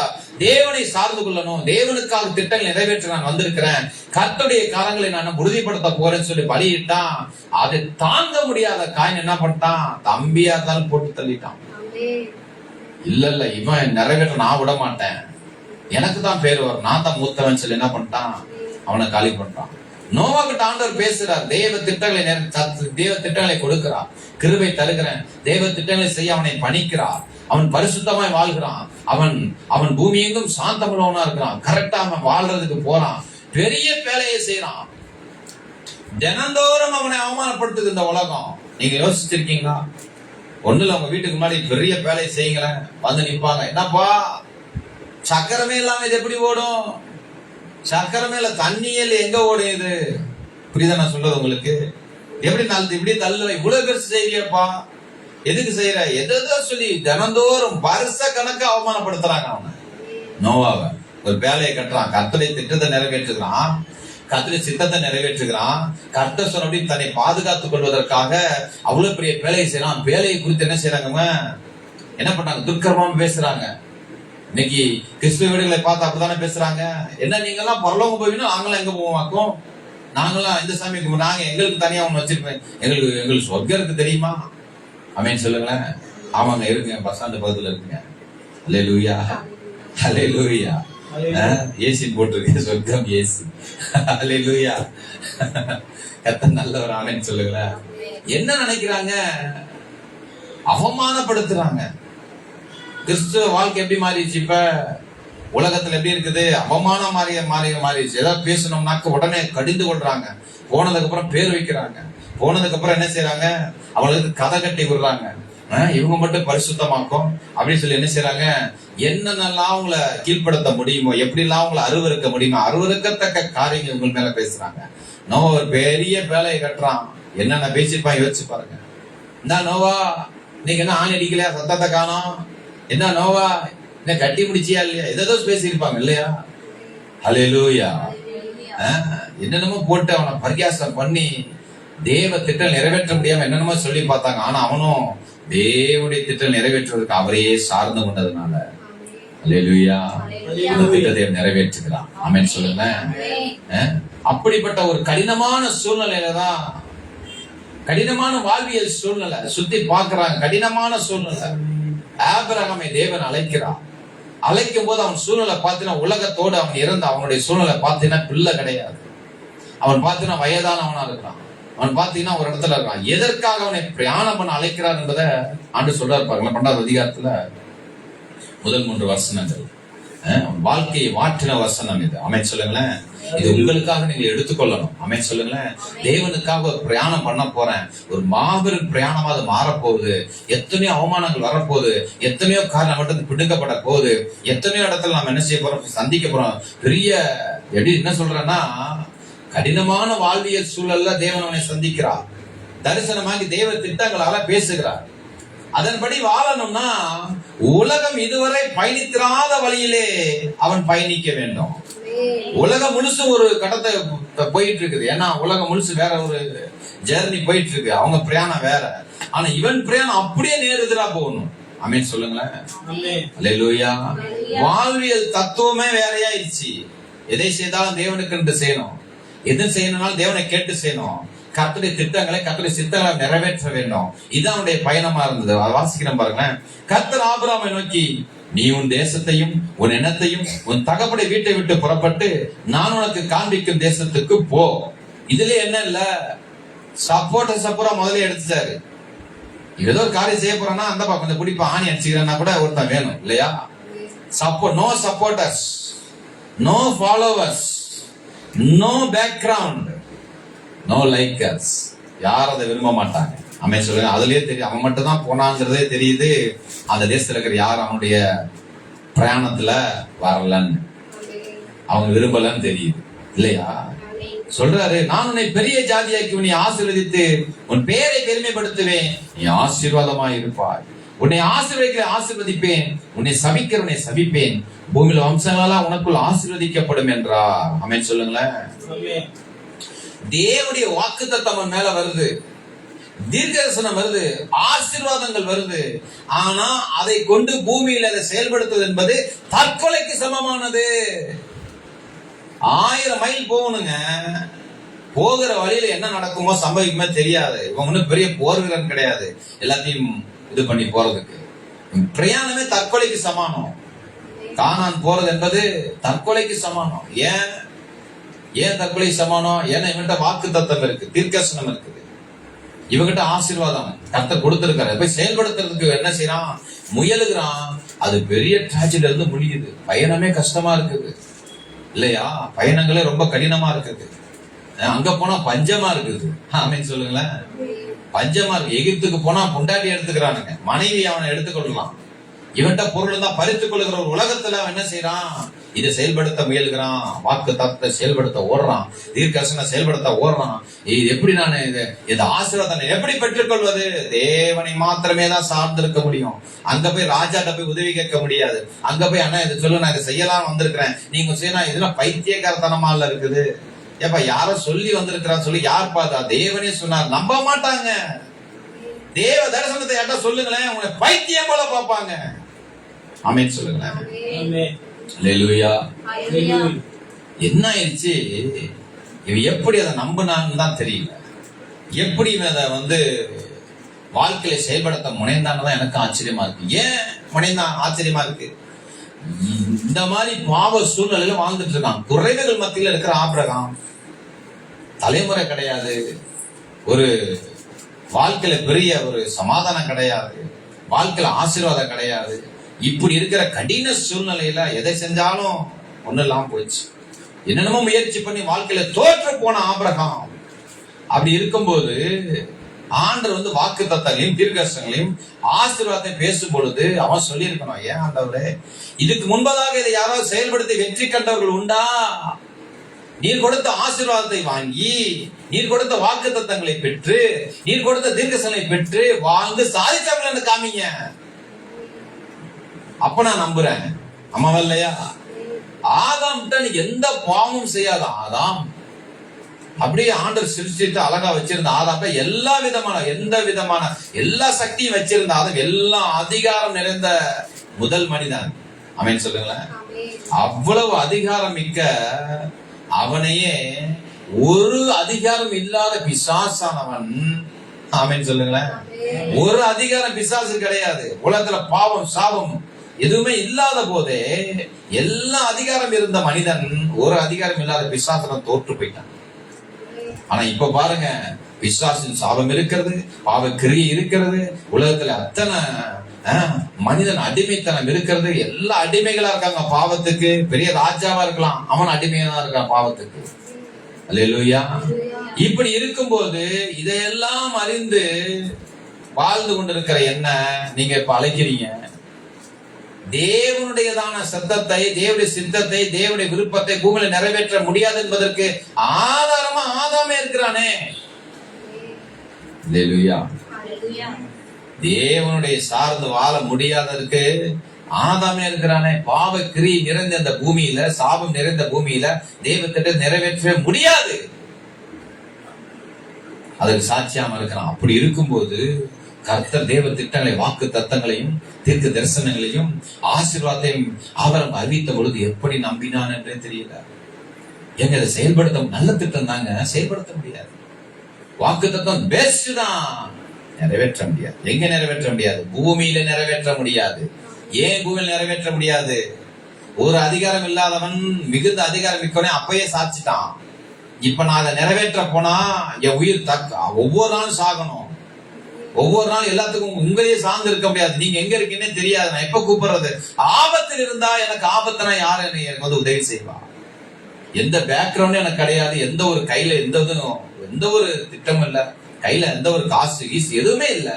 தேவனை சார்ந்து கொள்ளணும், தேவனுக்காக திட்டங்கள் நிறைவேற்ற நான் வந்திருக்கிறேன், கர்த்தருடைய காரங்களை நான் உறுதிப்படுத்த போறேன்னு சொல்லி பலியிட்டான். அதை தாங்க முடியாத காயின் என்ன பண்ணிட்டான்? தம்பியா இருந்தாலும் போட்டு தள்ளிட்டான். இல்ல இவன் நிறைவேற்ற நான் விட மாட்டேன், எனக்கு தான் பேர் வரும், நான் தான் மூத்தவன் சொல்லி என்ன பண்ணிட்டான்? அவனை காலி பண்றான். நோவாகிட்ட ஆண்டவர் பேசுறார், தேவ திட்டங்களை கொடுக்கிறார், கிருபை தருகிறேன், தேவ திட்டங்களை செய்ய அவனை பணிக்கிறார். அவன் பரிசுத்தமாய் வாழ்கிறான், அவன் பூமி எங்கும் சாந்தமுள்ளவனா இருக்கிறான், கரெக்டா அவன் வாழ்றதுக்கு போறான், பெரிய வேலையை செய்யறான். தினந்தோறும் அவனை அவமானப்படுத்துது இந்த உலகம். நீங்க யோசிச்சிருக்கீங்களா? ஒண்ணுல உங்க வீட்டுக்கு முன்னாடி பெரிய வேலையை செய்யுங்களேன், வந்து நிப்பாங்க, என்னப்பா சக்கரமே இல்லாம இது எப்படி ஓடும்? சக்கரமே இல்ல, தண்ணியில் எங்க ஓடும் இது? புரியுதா நான் சொல்றது உங்களுக்கு? எப்படி இப்படி தள்ளுவ, இவ்வளவு பெருசு செய்யப்பா, எதுக்கு செய்யற? எதோ சொல்லி தினந்தோறும் வருஷ கணக்கு அவமானப்படுத்துறாங்க அவனை. நோவாவை ஒரு வேலையை கட்டுறான், கர்த்தருடைய திட்டத்தை நிறைவேற்றுகிறான், கர்த்தருடைய சித்தத்தை நிறைவேற்றுகிறான், கர்த்தர் சொன்னபடி தன்னை பாதுகாத்துக் கொள்வதற்காக அவ்வளவு பெரிய வேலையை செய்யறான். வேலையை குறித்து என்ன செய்யறாங்க? என்ன பண்ணாங்க? துர்க்கரமா பேசுறாங்க. இன்னைக்கு கிறிஸ்துவ வீடுகளை பார்த்து அப்படித்தானே பேசுறாங்க. என்ன நீங்க எல்லாம் பரலோகம் போவீங்கன்னா நாங்களாம் எங்க போவோமாக்கும்? நாங்களாம் இந்த சாமிக்கு நாங்க எங்களுக்கு தனியா ஒண்ணு வச்சிருப்பேன், எங்களுக்கு சொர்க்கம் இருக்கு தெரியுமா? ஆமென் சொல்லுங்களேன். ஆமாங்க, இருக்குங்க, பஸ் ஸ்டாண்ட் பக்கத்துல இருக்குங்க. அல்லேலூயா, அல்லேலூயா. ஏசி போட்டிருக்கு, சொர்க்கம் ஏசி. அல்லேலூயா. கர்த்தர் நல்லவர். ஆமென் சொல்லுங்களேன். என்ன நினைக்கிறாங்க? அவமானப்படுத்துறாங்க. கிறிஸ்துவ வாழ்க்கை எப்படி மாறிடுச்சு? இப்ப உலகத்துல எப்படி இருக்குது? அவமானம் மாறிடுச்சு. ஏதாவது பேசணும்னாக்க உடனே கடிந்து கொள்றாங்க. போனதுக்கு அப்புறம் பேர் வைக்கிறாங்க. போனதுக்கு அப்புறம் என்ன செய்யறாங்க? அவங்களுக்கு கதை கட்டி விடுறாங்க. இவங்க மட்டும் பரிசுத்தமாக்கும் அப்படின்னு சொல்லி என்ன செய்யறாங்க? என்னென்னலாம் அவங்கள கீழ்படுத்த முடியுமோ, எப்படி எல்லாம் அவங்கள அருவருக்க முடியுமோ, அருவருக்கத்தக்க காரியங்கள் இவங்க மேல பேசுறாங்க. நோவா ஒரு பெரிய வேலையை கட்டுறான். என்னென்ன பேசிருப்பான் யோசிச்சு பாருங்க. என்ன நோவா, நீங்க என்ன ஆணி அடிக்கலையா? சத்தத்தை காணோம். என்ன நோவா, என்ன கட்டி முடிச்சியா இல்லையா? ஏதோ பேசியிருப்பாங்க இல்லையா? அல்லேலூயா. என்னென்னமோ போட்டு அவனை பரிகாசம் பண்ணி தேவ திட்டம் நிறைவேற்ற முடியாம என்னென்னமோ சொல்லி பார்த்தாங்க. ஆனா அவனும் தேவனுடைய திட்டம் நிறைவேற்றுவதற்கு அவரையே சார்ந்து கொண்டதுனால அல்லேலூயா அந்த திட்டத்தை நிறைவேற்றுகிறான். ஆமென் சொல்லுங்க. அப்படிப்பட்ட ஒரு கடினமான சூழ்நிலையில தான், கடினமான வாழ்வியல் சூழ்நிலை சுத்தி பாக்குறாங்க. கடினமான சூழ்நிலை. ஆபிரகாமை தேவன் அழைக்கிறான். அழைக்கும் போது அவன் சூழ்நிலை பார்த்தீங்கன்னா உலகத்தோடு அவன் இறந்து, அவனுடைய சூழ்நிலை பார்த்தீங்கன்னா பிள்ளை கிடையாது. அவன் பார்த்தீங்கன்னா வயதானவனா இருக்கிறான். அவன் பார்த்தீங்கன்னா ஒரு இடத்துல இருக்கான். எதற்காக அவனை பிரயாணம் பண்ண அழைக்கிறார் என்பதை ஆண்டு சொல்றாரு பாருங்களேன். 12வது அதிகாரத்துல முதல் 3 வசனங்கள் வாழ்க்கையை மாற்றின வசனம் இது. ஆமென் சொல்லுங்களேன். இது உங்களுக்காக நீங்க எடுத்துக்கொள்ளணும். ஆமென் சொல்லுங்களேன். தேவனுக்காக ஒரு பிரயாணம் பண்ண போறேன், ஒரு மாபெரும் பிரயாணமா அது மாறப்போகுது. எத்தனையோ அவமானங்கள் வரப்போகுது, எத்தனையோ காரணம் மட்டும் பிடுங்கப்பட போகுது, எத்தனையோ இடத்துல நாம் என்ன செய்ய போறோம்? சந்திக்க போறோம். பெரிய எப்படி என்ன சொல்றேன்னா, கடினமான வாழ்வியல் சூழல்ல தேவன் அவனை சந்திக்கிறார். தரிசனமாகி தேவ திட்டங்களால பேசுகிறார். அதன்படி வாழணும்னா உலகம் இதுவரை பயணித்திராத வழியிலே அவன் பயணிக்க வேண்டும். உலகம் முழுசு ஒரு கட்டத்தை போயிட்டு இருக்குது. ஏன்னா உலகம் முழுசு வேற ஒரு ஜெர்னி போயிட்டு இருக்கு. அவங்க பிரயாணம் வேற. ஆனா இவன் பிரயாணம் அப்படியே நேருதுரா போகணும். ஆமென் சொல்லுங்களேன். அல்லேலூயா. வாழ்வியல் தத்துவமே வேறையாயிடுச்சு. எதை செய்தாலும் தேவனுக்கு என்று செய்யணும். எது செய்யணும்னாலும் தேவனை கேட்டு செய்யணும். கர்த்தருடைய திட்டங்களை, கர்த்தருடைய சித்தங்களை நிறைவேற்ற வேண்டும். இதுதான் அவனுடைய பயணமா இருந்தது. வாசிக்கிறேன் பாருங்களேன். கர்த்தர் ஆபிரகாமை நோக்கி, நீ உன் தேசத்தையும் உன் இனத்தையும் உன் தகப்பனுடைய வீட்டை விட்டு புறப்பட்டு நான் உனக்கு காண்பிக்கும் தேசத்துக்கு போ. இதுல என்ன இல்ல, சப்போர்ட்டர்ஸ் பூரா முதல்ல எடுத்துட்டாரு. ஏதோ ஒரு காரியம் செய்ய போறான்னா அந்த கொஞ்சம் பிடிப்பா ஆணி அடிச்சுக்கிறேன்னா கூட ஒருத்தன் வேணும் இல்லையா? No supporters, no followers, no background, no likers. யாரும் அதை விரும்ப மாட்டாங்க. ஆமென் சொல்லுங்க. அதுலயே தெரியும் அவன் மட்டும் தான் போனாங்கிறதே தெரியுது. அந்த தேசத்துல இருக்கிற யாரும் அவனுடைய பிரயாணத்துல வரலன்னு, அவங்க விரும்பலன்னு தெரியுது இல்லையா? சொல்றாரு, நான் உன்னை பெரிய ஜாதியாக்கி உன்னை ஆசீர்வதித்து உன் பெயரை பெருமைப்படுத்துவேன், நீ ஆசீர்வாதமாய் இருப்பாய். உன்னை ஆசீர்வதிப்பேன், உன்னை சபிக்கிறவனை சபிப்பேன், பூமியில வம்சங்களெல்லாம் உனக்குள் ஆசீர்வதிக்கப்படும் என்றார். ஆமென் சொல்லுங்களேன். தேவனுடைய வாக்குத்தத்தம் அவன் மேல வருது. தீர்க்கதரிசனம் வருது, ஆசீர்வாதங்கள் வருது. ஆனா அதை கொண்டு பூமியில் அதை செயல்படுத்துவது என்பது தற்கொலைக்கு சமமானது. 1000 மைல் போகணுங்க. போகிற வழியில என்ன நடக்குமோ சம்பவிக்குமோ தெரியாது. இவங்க ஒன்னும் பெரிய போர் வீரன் கிடையாது, எல்லாத்தையும் இது பண்ணி போறதுக்கு. பிரயாணமே தற்கொலைக்கு சமானம். கானான் போறது என்பது தற்கொலைக்கு சமானம். ஏன் தற்கொலை சமானம்? ஏன்னா இவன்கிட்ட வாக்கு தத்தம் இருக்கு, தீர்க்கதரிசனம் இருக்குது, இவங்கிட்ட ஆசீர்வாதம் கர்த்தர் கொடுத்திருக்காரு. போய் செயல்படுத்துறதுக்கு என்ன செய்யறான்? முயலுகிறான். அது பெரிய டிராஜடி இருந்து முடியுது. பயணமே கஷ்டமா இருக்குது இல்லையா? பயணங்களே ரொம்ப கடினமா இருக்குது. அங்க போனா பஞ்சமா இருக்குது. ஆமீன் சொல்லுங்களேன். பஞ்சமா இருக்கு. எகிப்துக்கு போனா பொண்டாட்டி எடுத்துக்கிறானுங்க, மனைவி அவனை எடுத்துக்கொள்ளலாம். இவன்ட்ட பொருள் தான் பறித்துக் கொள்ளுகிற ஒரு உலகத்துல அவன் என்ன செய்யறான்? இதை செயல்படுத்த முயல்கிறான், வாக்கு தத்துவத்தை செயல்படுத்த ஓடுறான், தீர்க்கதரிசனம் செயல்படுத்த ஓடுறான். இது எப்படி நான் இந்த ஆசீர்வாதத்தை எப்படி பெற்றுக்கொள்வது? தேவனை மாத்திரமே தான் சார்ந்திருக்க முடியும். அங்க போய் ராஜாட்ட போய் உதவி கேட்க முடியாது. அங்க போய் அண்ணா இதை சொல்லு, நான் இதை செய்யலாம் வந்திருக்கிறேன், நீங்க செய்யலாம், இதெல்லாம் பைத்தியக்காரத்தனமா இருக்குது. ஏப்பா யாரோ சொல்லி வந்திருக்கிறான்னு சொல்லி யார் பார்த்தா? தேவனே சொன்னார். நம்ப மாட்டாங்க. தேவ தரிசனத்தை யார்ட்டா சொல்லுங்களேன், உங்களை பைத்தியம் போல பார்ப்பாங்க. ஆமென் சொல்லுங்களேன். அல்லேலூயா. என்ன ஆயிடுச்சு? இவன் எப்படி அதை நம்பினான்னு தான் தெரியல. எப்படி இவன் அதை வாழ்க்கையில செயல்படுத்த முனைந்தான்னு தான் எனக்கு ஆச்சரியமா இருக்கு. ஏன் முனைந்தான் ஆச்சரியமா இருக்கு? இந்த மாதிரி பாவ சூழ்நிலையில வாழ்ந்துட்டு இருக்கான். குறைவுகள் மத்தியில இருக்கிற ஆபிரகாம் தலைமுறை கிடையாது, ஒரு வாழ்க்கையில பெரிய ஒரு சமாதானம் கிடையாது, வாழ்க்கையில ஆசீர்வாதம் கிடையாது. இப்படி இருக்கிற கடின சூழ்நிலையில எதை செஞ்சாலும் ஒண்ணு இல்லாம போயிடுச்சு. என்னென்னமோ முயற்சி பண்ணி வாழ்க்கையில தோற்று போன ஆபிரகாம். அப்படி இருக்கும்போது ஆண்டவர் வாக்கு தத்தங்களையும் தீர்க்கதரிசனங்களையும் ஆசீர்வாதத்தை பேசும் பொழுது அவன் சொல்லி இருக்கணும், ஏன் ஆண்டவரே இதுக்கு முன்பதாக இதை யாராவது செயல்படுத்தி வெற்றி கண்டவர்கள் உண்டா? நீர் கொடுத்த ஆசீர்வாதத்தை வாங்கி, நீர் கொடுத்த வாக்கு தத்தங்களை பெற்று, நீர் கொடுத்த தீர்க்கதரிசனங்களை பெற்று வாழ்ந்து சாதிச்சவங்களை காமிங்க, அப்ப நான் நம்புறேன். அம்மாவா இல்லையா? ஆதாம் எந்த பாவமும் செய்யாத ஆதாம் அப்படியே ஆண்டவர் சிருஷ்டித்து அழகா வச்சிருந்த ஆதாம் எல்லா விதமான எல்லா சக்தியும் வச்சிருந்த ஆதாம், எல்லா அதிகாரம் நிறைந்த முதல் மனிதன். ஆமென் சொல்லுங்களேன். அவ்வளவு அதிகாரம் மிக்க அவனையே ஒரு அதிகாரம் இல்லாத பிசாசானவன். ஆமென் சொல்லுங்களேன். ஒரு அதிகாரம் பிசாசு கிடையாது. உலகத்துல பாவம் சாபம் எதுவுமே இல்லாத போதே எல்லா அதிகாரம் இருந்த மனிதன் ஒரு அதிகாரம் இல்லாத பிசாசனம் தோற்று போயிட்டான். ஆனா இப்ப பாருங்க, பிசாசின் சாபம் இருக்கிறது, பாவ கிரியை இருக்கிறது, உலகத்துல அத்தனை மனிதன் அடிமைத்தனம் இருக்கிறது. எல்லா அடிமைகளா இருக்காங்க பாவத்துக்கு. பெரிய ராஜாவா இருக்கலாம், அவன் அடிமையா தான் இருக்கான் பாவத்துக்கு. அல்லேலூயா. இப்படி இருக்கும்போது இதையெல்லாம் அறிந்து வாழ்ந்து கொண்டிருக்கிற என்ன நீங்க இப்ப அழைக்கிறீங்க? தேவனுடையதான சத்தத்தை, தேவனுடைய சித்தத்தை, தேவனுடைய விருப்பத்தை பூமியில நிறைவேற்ற முடியாது என்பதற்கு ஆதாரமா ஆதாமே இருக்கிறானே. அல்லேலூயா. தேவனுடைய சார்ந்து வாழ முடியாததற்கு ஆதாமே இருக்கிறானே. பாவ கிரியை நிறைந்த அந்த பூமியில, சாபம் நிறைந்த பூமியில தேவத்திட்ட நிறைவேற்றவே முடியாது. அதுக்கு சாட்சியாம இருக்கிறான். அப்படி இருக்கும்போது கர்த்தர் தேவ திட்டங்களை, வாக்கு தத்தங்களையும் தீர்க்க தரிசனங்களையும் ஆசீர்வாதத்தையும் அவரம் அறிவித்த பொழுது எப்படி நம்பினான் என்றே தெரியல. எங்க அதை செயல்படுத்த நல்ல திட்டம் தாங்க, செயல்படுத்த முடியாது. வாக்கு தத்தம் பெஸ்ட் தான், நிறைவேற்ற முடியாது. எங்க நிறைவேற்ற முடியாது? பூமியில நிறைவேற்ற முடியாது. ஏன் பூமியில நிறைவேற்ற முடியாது? ஒரு அதிகாரம் இல்லாதவன் மிகுந்த அதிகாரம் மிக்கவனே அப்பயே சாட்சிட்டான். இப்ப நான் அதை நிறைவேற்ற போனா என் உயிர் ஒவ்வொரு நாளும் சாகணும். ஒவ்வொரு நாள் எல்லாத்துக்கும் உங்களையே சார்ந்து இருக்க முடியாது. நீங்க எங்க இருக்கீங்கன்னே தெரியாது. நான் எப்ப கூப்பிடுறது? ஆபத்தில் இருந்தா எனக்கு ஆபத்துனா யாரு எனக்கு உதவி செய்வா? எந்த பேக்ரவுண்டும் எனக்கு கிடையாது. எந்த ஒரு கையில எந்த ஒரு திட்டமும் இல்ல, கையில எந்த ஒரு காசு கீசு எதுவுமே இல்ல.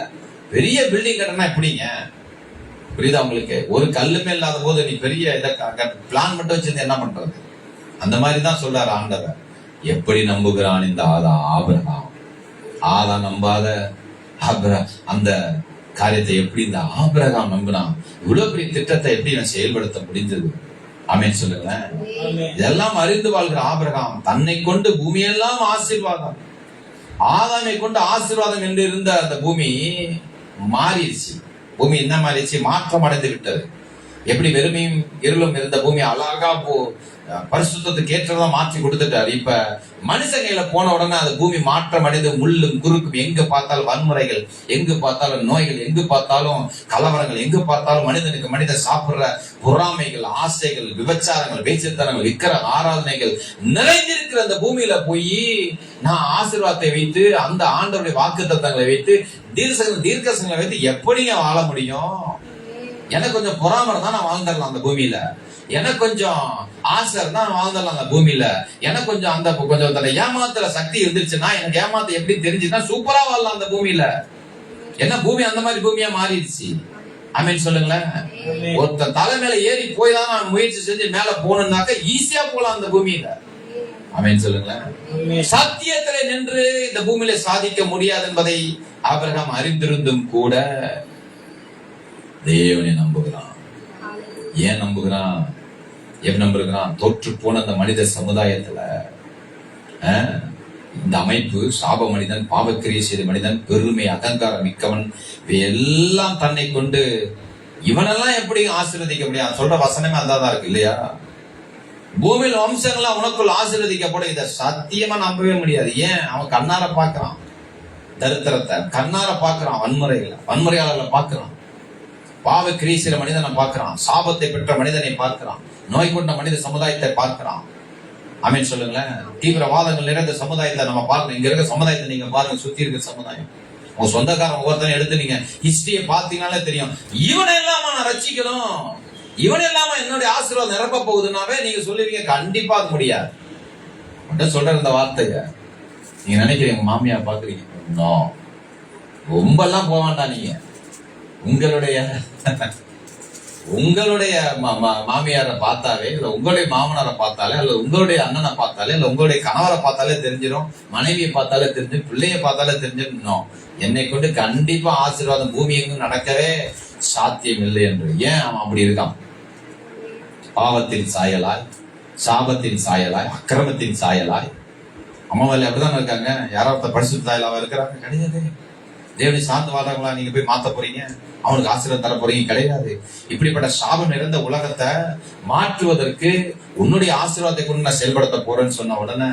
பெரிய பில்டிங் கட்டணா எப்படிங்க? புரியுதா உங்களுக்கு? ஒரு கல்லுமே இல்லாத போது நீ பெரிய பிளான் மட்டும் வச்சிருந்து என்ன பண்றது? அந்த மாதிரிதான் சொல்றாரு ஆண்டவர். எப்படி நம்புகிறான் இந்த ஆபிரகாம்? ஆதாம் நம்பாத அந்த காரியத்தை எப்படி இந்த ஆபிரகாம் நம்பினான்? இவ்வளவு பெரிய திட்டத்தை எப்படி நான் செயல்படுத்த முடிந்தது? ஆமென் சொல்லுங்களேன். இதெல்லாம் அறிந்து வாழ்கிற ஆபிரகாம் தன்னை கொண்டு பூமியெல்லாம் ஆசீர்வாதம், ஆதாமை கொண்டு ஆசீர்வாதம் என்று இருந்த அந்த பூமி மாறிடுச்சு. பூமி என்ன மாறிடுச்சு? மாற்றம் அடைந்து விட்டது. எப்படி வெறுமையும் இருளும் இருந்த பூமி அழகா பரிசுத்தத்துக்கு ஏற்றதா மாற்றி கொடுத்துட்டாரு. இப்ப மனுஷன் கையில போன உடனே அந்த பூமி மாற்றம் அடைந்து முள்ளும் குறுக்கும், எங்கு பார்த்தாலும் வன்முறைகள், எங்கு பார்த்தாலும் நோய்கள், எங்கு பார்த்தாலும் கலவரங்கள், எங்கு பார்த்தாலும் மனிதனுக்கு மனிதன் சாப்பிடுற பொறாமைகள், ஆசைகள், விபச்சாரங்கள், பேச்சுத்தனங்கள், விக்கிர ஆராதனைகள் நிறைந்திருக்கிற அந்த பூமியில போய் நான் ஆசீர்வாதத்தை வைத்து, அந்த ஆண்டவருடைய வாக்கு தத்தங்களை வைத்து, தீர்க்கசங்களை வைத்து எப்படிங்க வாழ முடியும்? எனக்கு கொஞ்சம் பொறாமரை தான் நான் வாழ்ந்துடலாம் அந்த பூமியில, எனக்கு கொஞ்சம் ஆசை தான் வாழ்ந்துடலாம் அந்த பூமியில, எனக்கு கொஞ்சம் அந்த கொஞ்சம் ஏமாத்துற சக்தி இருந்துச்சுன்னா, எனக்கு ஏமாத்த எப்படி தெரிஞ்சுன்னா சூப்பரா வாழலாம் அந்த பூமியில. என்ன பூமி அந்த மாதிரி பூமியா மாறிடுச்சு. ஆமென் சொல்லுங்களேன். ஒருத்தன் தலை மேல ஏறி போய் தான் நான் முயற்சி செஞ்சு மேல போகணும்னாக்க ஈஸியா போலாம் அந்த பூமியில. ஆமென் சொல்லுங்களேன். சத்தியத்திலே நின்று இந்த பூமியில சாதிக்க முடியாது என்பதை ஆபிரகாம் அறிந்திருந்தும் கூட தேவனை நம்புகிறான். ஏன் நம்புகிறான்? எப்படி நம்புகிறான்? தோற்று போன அந்த மனித சமுதாயத்துல இந்த அமைப்பு, சாப மனிதன், பாவக்கிரியை செய்த மனிதன், பெருமை, அகங்காரம் மிக்கவன், எல்லாம் தன்னை கொண்டு இவனெல்லாம் எப்படி ஆசீர்வதிக்க முடியாது? சொல்ற வசனமே அதான் இருக்கு இல்லையா? பூமியில் வம்சங்கள்லாம் உனக்குள் ஆசீர்வதிக்கப்படும். இதை சத்தியமா நம்பவே முடியாது. ஏன்? அவன் கண்ணார பாக்குறான் தரித்திரத்தை, கண்ணார பாக்குறான் வன்முறையாளர்களை பாக்குறான், பாவ கிரீசிற மனிதனை பார்க்கிறான், சாபத்தை பெற்ற மனிதனை பார்க்கிறான், நோய் கொண்ட மனித சமுதாயத்தை பார்க்கிறான். ஆமென் சொல்லுங்களேன். தீவிரவாதங்கள் நிறைந்த சமுதாயத்தை நம்ம பார்க்கணும். இங்க இருக்க சமுதாயத்தை நீங்க பாருங்க, சுத்தி இருக்கிற சமுதாயம், உங்க சொந்தக்காரன் ஒவ்வொருத்தனையும் எடுத்து நீங்க ஹிஸ்டரியை பார்த்தீங்கன்னாலே தெரியும். இவனை இல்லாம நான் ரட்சிக்கணும், இவனை இல்லாம என்னுடைய ஆசீர்வாதம் நிரப்ப போகுதுன்னாவே நீங்க சொல்லுவீங்க, கண்டிப்பா அது முடியாது. சொல்ற இந்த வார்த்தைய நீங்க நினைக்கிறீங்க, உங்க மாமியார் பாக்குறீங்க, ரொம்ப எல்லாம் போக வேண்டாம். நீங்க உங்களுடைய மாமியாரை பார்த்தாலே, இல்ல உங்களுடைய மாமனாரை பார்த்தாலே, அல்ல உங்களுடைய அண்ணனை பார்த்தாலே, இல்ல உங்களுடைய கணவரை பார்த்தாலே தெரிஞ்சிடும், மனைவியை பார்த்தாலே தெரிஞ்சிடும், பிள்ளையை பார்த்தாலே தெரிஞ்சிடும், என்னை கொண்டு கண்டிப்பா ஆசீர்வாதம் பூமி எங்கும் நடக்கவே சாத்தியம் இல்லை என்று. ஏன் அவன் அப்படி இருக்கான்? பாவத்தின் சாயலாய், சாபத்தின் சாயலாய், அக்கிரமத்தின் சாயலாய். அம்மாவால அப்படிதான் இருக்காங்க. யாராவது பரிசுத்த சாயலாவா இருக்கிறாங்க? கிடையாது. தேவனை சார்ந்து வாழ்றாங்களா? நீங்க போய் மாத்த போறீங்க, அவனுக்கு ஆசீர்வாதம் தர போறீங்க? கிடையாது. இப்படிப்பட்ட சாபம் நிறைந்த உலகத்தை மாற்றுவதற்கு உன்னுடைய ஆசீர்வாதத்தை கொண்டு நான் செயல்படுத்த போறேன்னு சொன்ன உடனே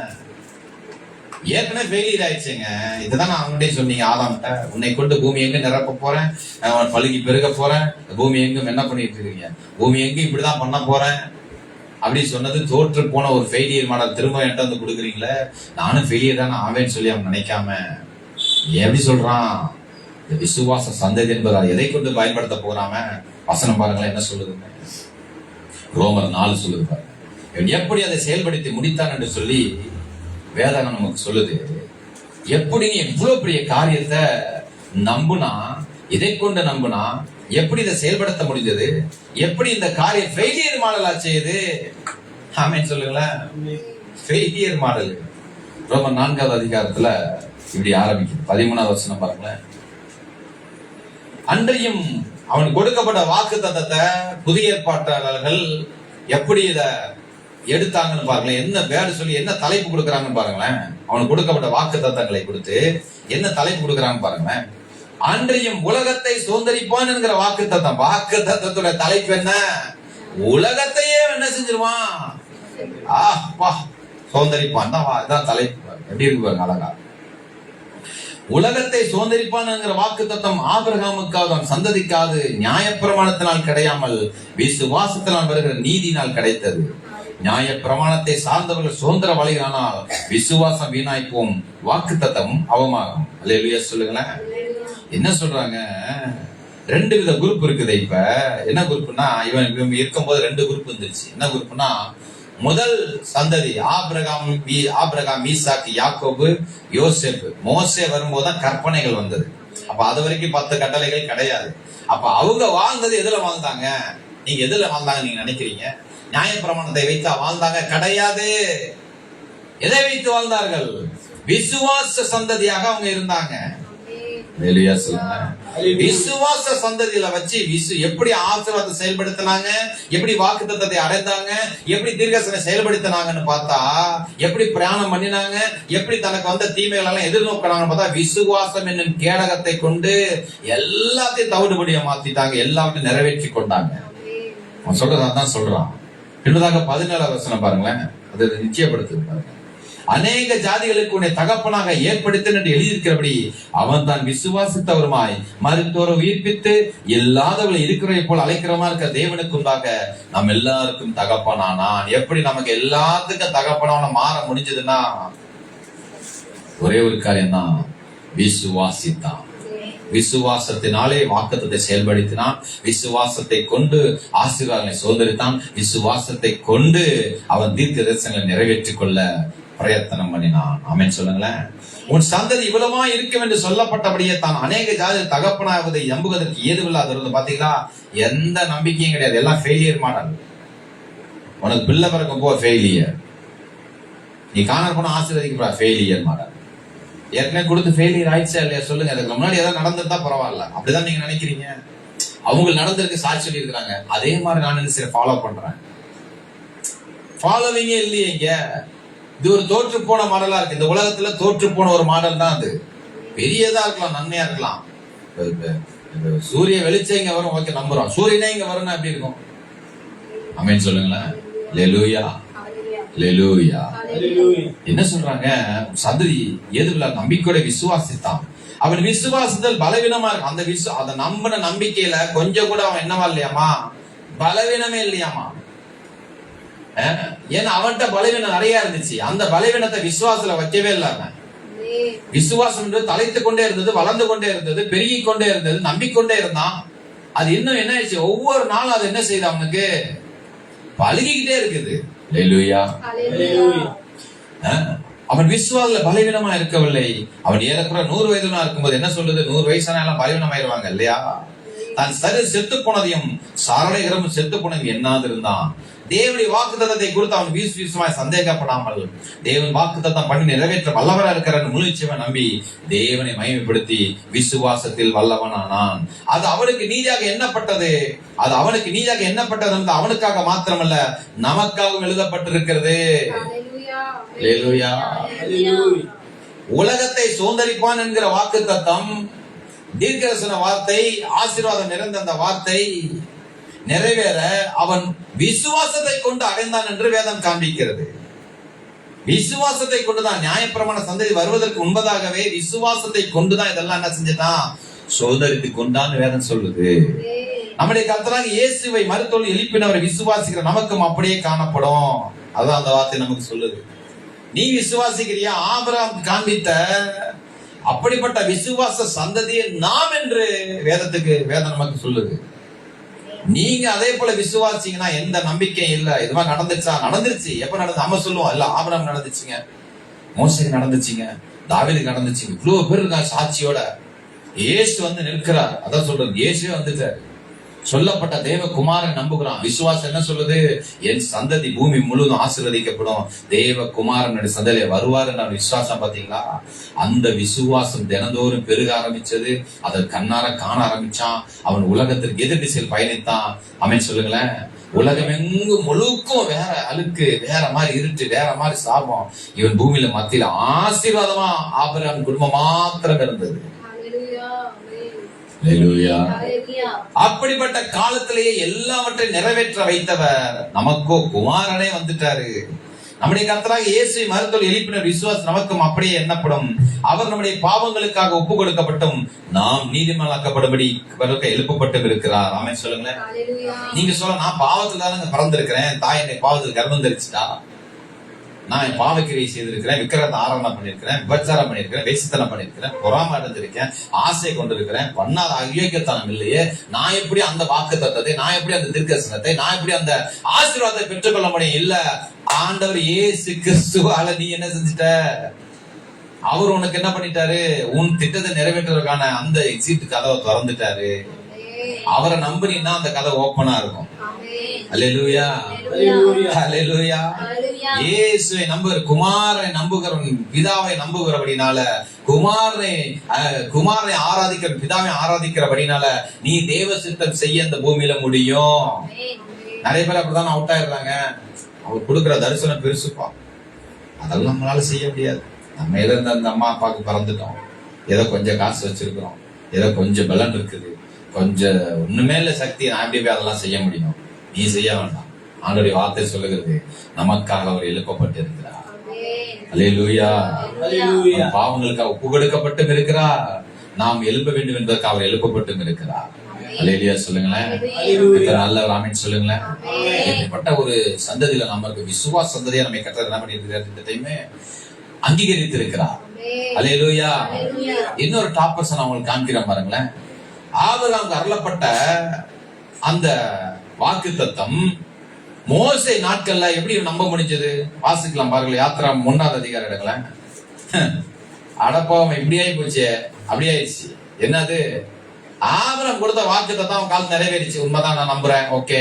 ஏற்கனவே ஃபெயிலியர் ஆயிடுச்சுங்க. இதுதான் நான் அவனுடைய சொன்னீங்க ஆதாம்கிட்ட, உன்னை கொண்டு பூமி எங்க நிரப்ப போறேன், பழுகி பெருக போறேன், பூமி எங்கும் என்ன பண்ணிட்டு இருக்கீங்க, பூமி எங்க இப்படிதான் பண்ண போறேன் அப்படி சொன்னது தோற்று போன ஒரு ஃபெயிலியர் மாடல் திரும்ப என்கிட்ட வந்து கொடுக்குறீங்களே, நானும் ஃபெயிலியர் தானே ஆவேன்னு சொல்லி அவன் நினைக்காம எப்படி சொல்றான்? இந்த விசுவாச சந்ததி என்பதால் எதை கொண்டு பயன்படுத்த போறாம வசனம் பாருங்களேன் என்ன சொல்லுதுங்க. ரோமர் 4 சொல்லுது பாருங்க, எப்படி அதை செயல்படுத்தி முடித்தான் என்று சொல்லி வேதகம் நமக்கு சொல்லுது. எப்படி நீ இவ்வளவு பெரிய காரியத்தை நம்புனா, இதை கொண்டு நம்புனா எப்படி இதை செயல்படுத்த முடிஞ்சது? எப்படி இந்த காரியம் ஃபெயிலியர் மாடலா செய்யுது? ஆமென் சொல்லுங்களேன். ஃபெயிலியர் மாடல் ரோமர் 4வது அதிகாரத்துல இப்படி ஆரம்பிக்கும். 13வது வசனம் பாருங்களேன். அன்றையும் அவன் கொடுக்கப்பட்ட வாக்கு தத்தத்தை புதிய ஏற்பாட்டாளர்கள் எப்படி இத எடுத்தாங்கன்னு பாருங்களேன். என்ன வேர்டு சொல்லி என்ன தலைப்பு கொடுக்கறாங்கன்னு பாருங்களேன். அவனுக்கு கொடுக்கப்பட்ட வாக்கு தத்தங்களை கொடுத்து என்ன தலைப்பு கொடுக்கறாங்க பாருங்களேன். அன்றையும் உலகத்தை சுதந்தரிப்பான் என்கிற வாக்கு தத்தம். வாக்கு தத்தத்தோட தலைப்பு என்ன? உலகத்தையே என்ன செஞ்சிருவான்? சுதந்தரிப்பான் தான் தலைப்பு. எப்படி இருக்கு பாருங்க அழகா. உலகத்தை சுதந்தரிப்பான் என்கிற வாக்கு தத்தம் ஆபிரகாமுக்காக சந்ததிக்காது நியாயப்பிரமாணத்தினால் கிடையாமல் விசுவாசத்தினால் வருகிற நீதினால் கிடைத்தது. நியாயப்பிரமாணத்தை சார்ந்தவர்கள் சுதந்திர வழிகளானால் விசுவாசம் வீணாய்ப்போம், வாக்கு தத்தம் அவமாகும். அல்லேலூயா சொல்லுங்களேன். என்ன சொல்றாங்க? 2 வித குரூப் இருக்குது. இப்ப என்ன குரூப்னா, இவன் இருக்கும் போது 2 குரூப் வந்துருச்சு. என்ன குரூப்னா, முதல் சந்ததி ஆபிரகாம், ஈசாக்கு, யாக்கோபு, யோசேப்பு. மோசே வரும்போதுதான் கற்பனைகள் வந்தது. அப்ப அது வரைக்கும் 10 கட்டளைகள் கிடையாது. அப்ப அவங்க வாழ்ந்தது எதுல வாழ்ந்தாங்க? நீங்க எதுல வாழ்ந்தாங்க நீங்க நினைக்கிறீங்க? நியாயப்பிரமாணத்தை வைத்தா வாழ்ந்தாங்க? கிடையாது. எதை வைத்து வாழ்ந்தார்கள்? விசுவாச சந்ததியாக அவங்க இருந்தாங்க. ஹல்லேலூயா சொல்லுங்க. விசுவாச சந்ததியில வச்சு எப்படி ஆசீர்வாதத்தை செயல்படுத்தினாங்க, எப்படி வாக்குத்தத்தத்தை அடைந்தாங்க, எப்படி தீர்க்கதரிசனம் செயல்படுத்தினாங்கன்னு பார்த்தா, எப்படி பிரயாணம் பண்ணினாங்க, எப்படி தனக்கு வந்த தீமைகள் எல்லாம் எதிர்நோக்கினாங்கன்னு பார்த்தா, விசுவாசம் என்னும் கேடகத்தை கொண்டு எல்லாத்தையும் தவிடுபடியா மாத்திட்டாங்க, எல்லாத்தையும் நிறைவேற்றி கொண்டாங்க. அவன் சொல்றதான் சொல்றான். பின்னதாக 17 வசனம் பாருங்களேன், அது நிச்சயப்படுத்து பாருங்க. அநேக ஜாதிகளுக்கு உன்னை தகப்பனாக ஏற்படுத்த என்று எழுதியிருக்கிறபடி அவன் தான் விசுவாசித்தவருமாய் மருத்துவரை உயிர்ப்பித்து இல்லாதவர்களை இருக்கிறதை போல் அழைக்கிறமா இருக்கிற தேவனுக்கு உண்டாக நம்ம எல்லாருக்கும் தகப்பனானான். எப்படி நமக்கு எல்லாத்துக்கும் தகப்பனான மாற முடிஞ்சதுன்னா ஒரே ஒரு காரியம் தான், விசுவாசித்தான். விசுவாசத்தினாலே வாக்குத்தத்தை செயல்படுத்தினான். விசுவாசத்தை கொண்டு ஆசீர்வாதங்களை சுதந்திரித்தான். விசுவாசத்தை கொண்டு அவன் தீர்க்க தரிசனங்களை நிறைவேற்றிக் கொள்ள பிரயத்தனம் பண்ணினான். ஆமென் சொல்லுங்களேன். உன் சந்ததி இவ்வளவா இருக்கும் என்று சொல்லப்பட்டபடியே தான் அநேக ஜாதி தகப்பனாவதை நம்புவதற்கு ஏதுவில்லாத பாத்தீங்களா, எந்த நம்பிக்கையும் கிடையாது, எல்லாம் ஃபெயிலியர் மாடல். உனக்கு பிள்ளை பிறக்கும் போ ஃபெயிலியர், நீ காணல் போன ஆசீர்வதிக்க ஃபெயிலியர் மாடல். ஏற்கனவே கொடுத்து ஃபெயிலியர் ஆயிடுச்சா இல்லையா சொல்லுங்க. அதுக்கு முன்னாடி ஏதாவது நடந்திருந்தா பரவாயில்ல, அப்படிதான் நீங்க நினைக்கிறீங்க. அவங்க நடந்திருக்கு, சாட்சி சொல்லி இருக்கிறாங்க, அதே மாதிரி நான் என்ன செய்ய ஃபாலோ பண்றேன். ஃபாலோவிங்கே இல்லையே இங்க. இது ஒரு தோற்று போன மாடலா இருக்கு. இந்த உலகத்துல தோற்று போன ஒரு மாடல் தான் அது. பெரியதா இருக்கலாம், நன்மையா இருக்கலாம். சூரிய வெளிச்சம் இங்க வரும், ஓகே நம்புறோம். சூரியனே இங்க வரும்னா எப்படி இருக்கும்? ஆமென் சொல்லுங்களேன். ஹல்லேலூயா ஹல்லேலூயா. என்ன சொல்றாங்க, சந்ததி ஏதுவில்லா நம்பிக்கையோட விசுவாசித்தான். அவன் விசுவாசத்தில் பலவீனமா இருக்கு. அந்த அதை நம்பின நம்பிக்கையில கொஞ்சம் கூட அவன் என்னவா இல்லையாமா, பலவீனமே இல்லையாமா. ஏன்னா அவன்கிட்ட பலவீனம் நிறைய இருந்துச்சு. அந்த பலவீனத்தை விசுவாசத்துல வைக்கவே இல்லாம, விசுவாசம் தலைத்து கொண்டே இருந்தது, வளர்ந்து கொண்டே இருந்தது, பெருகி கொண்டே இருந்தது, நம்பிக்கொண்டே இருந்தான். அது இன்னும் என்ன ஆயிடுச்சு, ஒவ்வொரு நாளும் அது என்ன செய்யுது, அவனுக்கு பழகிக்கிட்டே இருக்குது. ஹல்லேலூயா. அவன் விசுவாசத்துல பலவீனமா இருக்கவில்லை. அவன் ஏறக்குற 100 வயதுனா இருக்கும்போது என்ன சொல்லுது, 100 வயசான எல்லாம் பலவீனமாயிருவாங்க இல்லையா. தான் சரி செத்து போனதையும் சாரணைகரமும் செத்து போனதையும் என்னாது இருந்தான். தேவனுடைய வாக்குத்தத்தத்தை குறித்து அவன் விசுவாசமாய் சந்தேகப்படாமல் தேவன் வாக்குத்தத்தம் பண்ணி நிறைவேற்ற வல்லவராக இருக்கிற முழு நிச்சயமா நம்பி தேவனை மகிமைப்படுத்தி விசுவாசத்தில் வல்லவனானான். அது அவனுக்கு நீதியாக எண்ணப்பட்டது. அது அவனுக்கு நீதியாக எண்ணப்பட்டது என்று அவனுக்காக மாத்திரமல்ல, நமக்காகவும் எழுதப்பட்டிருக்கிறது. ஹல்லேலூயா. உலகத்தை சுதந்தரிப்பான் என்கிற வாக்குத்தத்தம், தீர்க்கதரிசன வார்த்தை, ஆசீர்வாதம் நிறைந்த அந்த வார்த்தை நிறைவேற அவன் விசுவாசத்தை கொண்டு அடைந்தான் என்று வேதம் காண்பிக்கிறது. விசுவாசத்தை கொண்டுதான் நியாயப்பிரமாண சந்ததி வருவதற்கு முன்பதாகவே விசுவாசத்தை கொண்டுதான் இதெல்லாம் என்ன செஞ்சுட்டான், சோதரித்து கொண்டான்னு வேதம் சொல்லுது. நம்முடைய கர்த்தராகிய இயேசுவை மருத்துவ எழுப்பினவரை விசுவாசிக்கிற நமக்கும் அப்படியே காணப்படும். அதான் அந்த வார்த்தை நமக்கு சொல்லுது. நீ விசுவாசிக்கிறியா? ஆபிரகாம் காண்பித்த அப்படிப்பட்ட விசுவாச சந்ததியை நாம் என்று வேதம் நமக்கு சொல்லுது. நீங்க அதே போல விசுவாசிங்கன்னா எந்த நம்பிக்கையும் இல்ல. இதுவா நடந்துச்சா? நடந்துருச்சு. எப்ப நடந்து நம்ம சொல்லுவோம், இல்ல ஆபிரகாம் நடந்துச்சுங்க, மோசேக்கு நடந்துச்சுங்க, தாவீதுக்கு நடந்துச்சுங்க. இவ்வளவு பேர் இருக்காங்க சாட்சியோட. இயேசு வந்து நிற்கிறார். அதான் சொல்றது, இயேசுவே வந்துட்டாரு. சொல்லப்பட்ட தேவ குமாரன் நம்புகிறான். விசுவாசம் என்ன சொல்லுது, என் சந்ததி பூமி முழுவதும் ஆசீர்வதிக்கப்படும், தேவ குமாரன் சந்ததியில வருவாரு. நான் விசுவாசம் பாத்தீங்களா? அந்த விசுவாசம் தினந்தோறும் பெருக ஆரம்பிச்சது. அதை கண்ணார காண ஆரம்பிச்சான். அவன் உலகத்திற்கு எதிர் திசையில் பயணித்தான். அவன் சொல்லுங்களேன், உலகம் எங்கும் முழுக்கும் வேற அழுக்கு, வேற மாதிரி இருட்டு, வேற மாதிரி சாபம். இவன் பூமியில மத்தியில ஆசீர்வாதமா ஆபிரகாம் குடும்பம் மாத்திரம் இருந்தது. அப்படிப்பட்ட காலத்திலேயே எல்லாவற்றையும் நிறைவேற்ற வைத்தவர் நமக்கோ குமாரனே வந்துட்டாரு. நம்முடைய கர்த்தராகிய இயேசுவை மருத்துவ எழுப்பின விசுவாசம் நமக்கும் அப்படியே எண்ணப்படும். அவர் நம்முடைய பாவங்களுக்காக ஒப்பு கொடுக்கப்பட்டும் நாம் நீதிமானாக்கப்படும்படி எழுப்பப்பட்டு இருக்கிறார். ஆமென் சொல்லுங்களேன். நீங்க சொல்ல, நான் பாவத்துல தானே பிறந்திருக்கிறேன், தாய் என்னை பாவத்தில் கர்ப்பம் தரிச்சிட்டா, நான் என் பாவக்கிரியை செய்திருக்கிறேன், விக்கிரத்தை ஆராதனை பண்ணிருக்கிறேன், விபச்சாரம் பண்ணிருக்கிறேன், வேசித்தனம் பண்ணிருக்கிறேன், பொறாமை அடைஞ்சிருக்கேன், ஆசை கொண்டிருக்கிறேன், பண்ணாத அயோக்கியத்தனம் இல்லையே, நான் எப்படி அந்த வாக்குத்தத்தத்தை, நான் எப்படி அந்த தீர்க்கதரிசனத்தை, நான் எப்படி அந்த ஆசீர்வாதத்தை பெற்றுக்கொள்ள முடியும்? இல்ல, ஆண்டவர் இயேசு கிறிஸ்துவால நீ என்ன செஞ்சிட்ட? அவர் உனக்கு என்ன பண்ணிட்டாரு? உன் திட்டத்தை நிறைவேற்றுவதற்கான அந்த சீட்டு கதவை திறந்துட்டாரு. அவரை நம்பினா அந்த கதை ஓப்பனா இருக்கும். அல்லேலூயா அல்லேலூயா. இயேசுவை நம்புகிற குமாரனை நம்புகிற பிதாவை நம்புகிறபடினால, குமாரனை ஆராதிக்கிற பிதாவை ஆராதிக்கிறபடினால நீ தேவ சித்தம் செய்ய இந்த பூமியில முடியும். நிறைய பேர் அப்படிதான் அவுட் ஆயிடுறாங்க. அவர் கொடுக்கிற தரிசனம் பெருசுப்பா, அதெல்லாம் நம்மளால செய்ய முடியாது. நம்ம ஏதோ இந்த அம்மா அப்பாவுக்கு பிறந்துட்டோம், ஏதோ கொஞ்சம் காசு வச்சிருக்கிறோம், ஏதோ கொஞ்சம் பலன் இருக்குது, கொஞ்சம் ஒண்ணுமே இல்ல சக்தி, நான் எப்படி போய் அதெல்லாம் செய்ய முடியும்? நீ செய்ய வேண்டாம். ஆண்டவருடைய வார்த்தை சொல்லுகிறது, நமக்காக அவர் எழுப்பப்பட்டு இருக்கிறார். அல்லேலூயா. பாவங்களுக்காக ஒப்பு கொடுக்கப்பட்டும் இருக்கிறார், நாம் எழுப்ப வேண்டும் என்பதற்கு அவர் எழுப்பப்பட்டும் இருக்கிறார். அல்லேலூயா சொல்லுங்களேன். நல்லவர் ஆமென் சொல்லுங்களேன். இப்படிப்பட்ட ஒரு சந்ததியில நமக்கு விசுவாச சந்ததியா நம்ம கர்த்தர் என்ன பண்ணியிருக்கிறார்? அங்கீகரித்து இருக்கிறார். அல்லேலூயா. இன்னொரு டாப் பர்சன் அவங்களுக்கு காண்கிறேன் பாருங்களேன். ஆபிரகாமுக்கு அருளப்பட்ட அந்த வாக்குத்தத்தம் மோசே நாட்கள்ல எப்படி நம்ப முடிஞ்சது? வாசிக்கலாம் பாருங்களேன். யாத்திரா 1ஆவது அதிகாரம் எடுங்களேன். அடப்பாவம் இப்படி ஆகி போச்சு, அப்படி ஆயிடுச்சு. என்னது? ஆபிரகாம் கொடுத்த வாக்குத்தத்தம் அவன் காலம் நிறைவேறிச்சு, உண்மைதான், நான் நம்புறேன். ஓகே.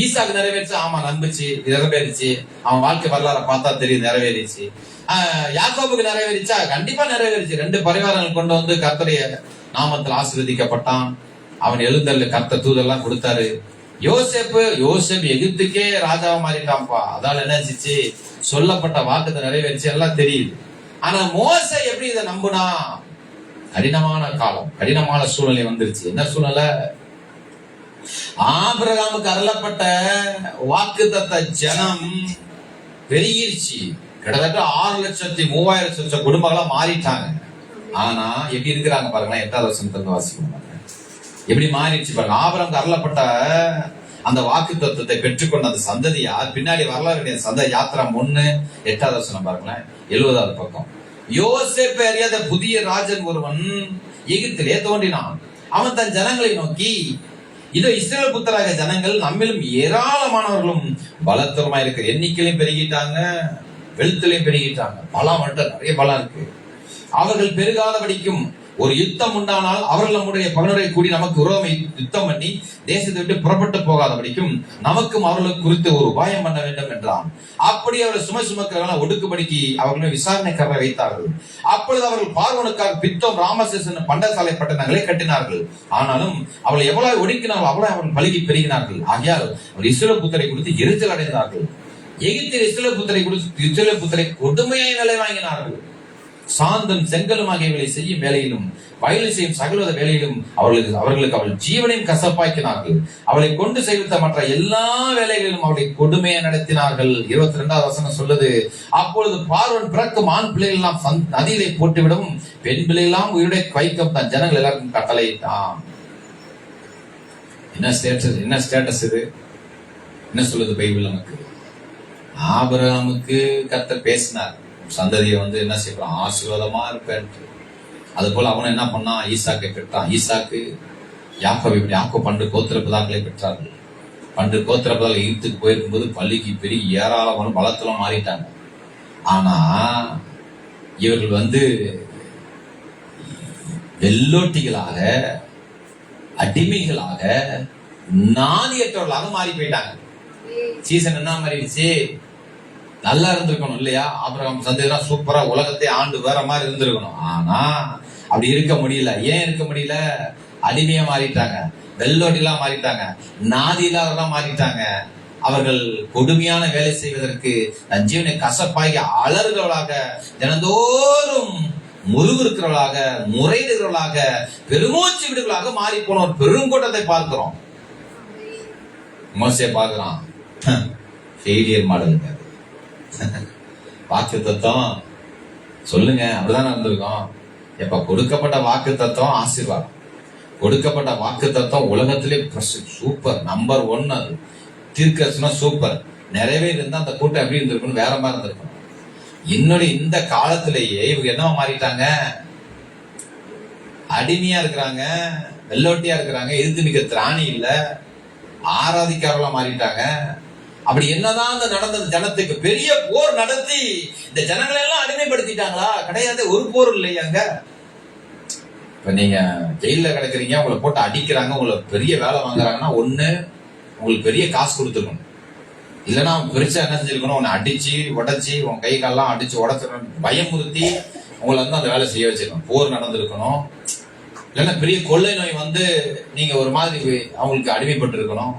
ஈசாக்கு நிறைவேறிச்சு, ஆமா நம்புச்சு, நிறைவேறிச்சு. அவன் வாழ்க்கை வரலாற பார்த்தா தெரியும், நிறைவேறிச்சு. யாக்கோபுக்கு நிறைவேறிச்சா? கண்டிப்பா நிறைவேறிச்சு. 2 பரிவாரங்கள் கொண்டு வந்து கர்த்தருடைய நாமத்தில் ஆசீர்வதிக்கப்பட்டான். அவன் எழுந்தல் கர்த்தர் தூதெல்லாம் கொடுத்தாரு. யோசேப்பு எகிப்துக்கே ராஜாவா மாறிட்டான்ப்பா. அதால என்னச்சு, சொல்லப்பட்ட வாக்குத்தை நிறைவேறிச்சு, எல்லாம் தெரியுது. ஆனா மோசே எப்படி இதை நம்புனா? கடினமான காலம், கடினமான சூழ்நிலை வந்துருச்சு. என்ன சூழ்நிலை? ஆபிரகாமுக்கு அருளப்பட்ட வாக்குத்தத்த ஜனம் பெருகிருச்சு. கிட்டத்தட்ட 6,03,000 குடும்பங்களா மாறிட்டாங்க. ஆனா எப்படி இருக்கிறாங்க பாருங்களேன். 8வது வசனத்துல வாசிக்கணும். எப்படி மாறிடுச்சு பாருங்க. ஆபிரகாமுக்கு அருளப்பட்ட அந்த வாக்கு தத்துவத்தை பெற்றுக்கொண்ட அந்த சந்ததியார் பின்னாடி வரலாறு சந்ததி. யாத்திரா 1:8 வசனம் பாருங்களேன். 70வது பக்கம். யோசேப்பு அறியாத புதிய ராஜன் ஒருவன் எகிப்திலே தோன்றினான். அவன் தன் ஜனங்களை நோக்கி, இதோ இஸ்ரவேல் புத்தராக ஜனங்கள் நம்மிலும் ஏராளமானவர்களும் பலத்தரமா இருக்கிற எண்ணிக்கையிலும் பெருகிட்டாங்க, வெளுத்திலையும் பெருகிட்டாங்க. பலம் மட்டும் நிறைய பலம் இருக்கு. அவர்கள் பெருகாதபடிக்கும் ஒரு யுத்தம் உண்டானால் அவர்கள் நம்முடைய பகனுரை கூடி நமக்கு விரோதம் யுத்தம் பண்ணி தேசத்தை விட்டு புறப்பட்டு போகாதபடிக்கும் நமக்கும் அவர்களுக்கு குறித்து ஒரு உபாயம் பண்ண வேண்டும் என்றான். அப்படி அவர்கள் சுமை சுமக்கிறவர்கள் ஒடுக்குபடிக்கு அவர்களை விசாரணைக்காரரை வைத்தார்கள். அப்பொழுது அவர்கள் பார்வனுக்காக பித்தோம் ராமசேசன் பண்டசாலை பட்டணங்களை கட்டினார்கள். ஆனாலும் அவளை எவ்வளவு ஒடுக்கினார்கள் அவ்வளவு அவர்கள் பழுகி பெருகினார்கள். ஆகையால் அவர் இஸ்ரவேல் புத்தரை குறித்து எரிச்சல் அடைந்தார்கள். எகிப்தில் இஸ்ரவேல் புத்தரை கொடுமையாய் விலை வாங்கினார்கள். சாந்தம் செங்கலும் ஆகியவர்களை செய்யும் வேலையிலும் வயலில் செய்யும் சகலத வேலையிலும் அவர்களுக்கு அவள் ஜீவனையும் கசப்பாக்கினார்கள். அவளை கொண்டு செய்த மற்ற எல்லா வேலைகளிலும் அவளை கொடுமையை நடத்தினார்கள். 22வது வசனம் சொல்லுது, அப்பொழுது பார்வன் பிறக்கும் ஆண் பிள்ளைகள் எல்லாம் நதியிலே போட்டுவிடவும் பெண் பிள்ளை எல்லாம் உயிருடைய வைக்கும் தன் ஜனங்கள் எல்லாருக்கும் கட்டளையிட்டான். என்ன ஸ்டேட்டஸ் இது? என்ன சொல்லுது பைபிள் நமக்கு? ஆபிரகாமுக்கு கர்த்தர் பேசினார், சந்ததியை என்ன செய்யறான், ஆசீர்வாதமா இருப்பேன். அது போல அவன் என்ன பண்ணான், ஈசாக்கை பெற்றான். ஈசாக்கு யாக்கோ பண்டு கோத்திரப்பதாக்களை பெற்றார்கள். பண்டு கோத்திரப்பதாக ஈர்த்துக்கு போயிருக்கும்போது பள்ளிக்கு பெரிய ஏராளமான பலத்தெல்லாம் மாறிட்டாங்க. ஆனா இவர்கள் வெள்ளோட்டிகளாக, அடிமைகளாக, நாதியற்றவர்களாக மாறி போயிட்டாங்க. சீசன் என்ன மாறிடுச்சு? நல்லா இருந்திருக்கணும் இல்லையா? ஆபிரகாம் சந்ததிதான் சூப்பரா உலகத்தை ஆண்டு வேற மாதிரி இருந்திருக்கணும். ஆனா அப்படி இருக்க முடியல. ஏன் இருக்க முடியல? அடிமையா மாறிட்டாங்க, வெள்ளோட்டிலாம் மாறிட்டாங்க, நாதியிலாம் மாறிட்டாங்க. அவர்கள் கொடுமையான வேலை செய்வதற்கு தன் ஜீவனை கசப்பாகி அலறுகிறவர்களாக, தினந்தோறும் முருவிருக்கிறவர்களாக, முறையிடுகிறவர்களாக, பெருமூச்சு விடுகளாக மாறி போன ஒரு பெருங்கூட்டத்தை பார்க்கிறோம். மோசே பார்க்கிறான், ஃபெயிலியர் மாடலுங்க. வாக்கு தத்துவம் சொல்லுங்க, அப்படிதான் நடந்திருக்கோம். எப்ப கொடுக்கப்பட்ட வாக்கு தத்துவம் ஆசீர்வாதம், கொடுக்கப்பட்ட வாக்கு தத்துவம் உலகத்திலே சூப்பர், நம்பர் 1. அது தீர்க்கதரிசனா சூப்பர். நிறைவேறி இருந்தா அந்த கூட்டம் எப்படி இருந்திருக்கணும், வேற மாதிரி இருந்திருக்கணும். என்னுடைய இந்த காலத்திலேயே இவங்க என்னவா மாறிட்டாங்க? அடிமையா இருக்கிறாங்க, வெள்ளோட்டியா இருக்கிறாங்க, எதிர்த்து நிக்க திராணி இல்ல, ஆராதிக்காரங்களா மாறிட்டாங்க. அப்படி என்னதான் அந்த நடந்தது? ஜனத்துக்கு பெரிய போர் நடத்தி இந்த ஜனங்களை எல்லாம் அடிமைப்படுத்திட்டாங்களா? கிடையாது, ஒரு போர் இல்லையாங்க. இப்ப நீங்க ஜெயில கிடக்குறீங்க, உங்களை போட்டு அடிக்கிறாங்க, உங்களை பெரிய வேலை வாங்குறாங்கன்னா ஒண்ணு உங்களுக்கு பெரிய காசு கொடுத்துருக்கணும். இல்லைன்னா அவன் பெருசா என்ன செஞ்சிருக்கணும், உன்னை அடிச்சு உடைச்சி உன் கை காலெல்லாம் அடிச்சு உடச்சிடணும், பயமுறுத்தி உங்களை வந்து அந்த வேலை செய்ய வச்சிருக்கணும். போர் நடந்திருக்கணும், இல்லைன்னா பெரிய கொள்ளை நோய் வந்து நீங்க ஒரு மாதிரி அவங்களுக்கு அடிமைப்பட்டு இருக்கணும்.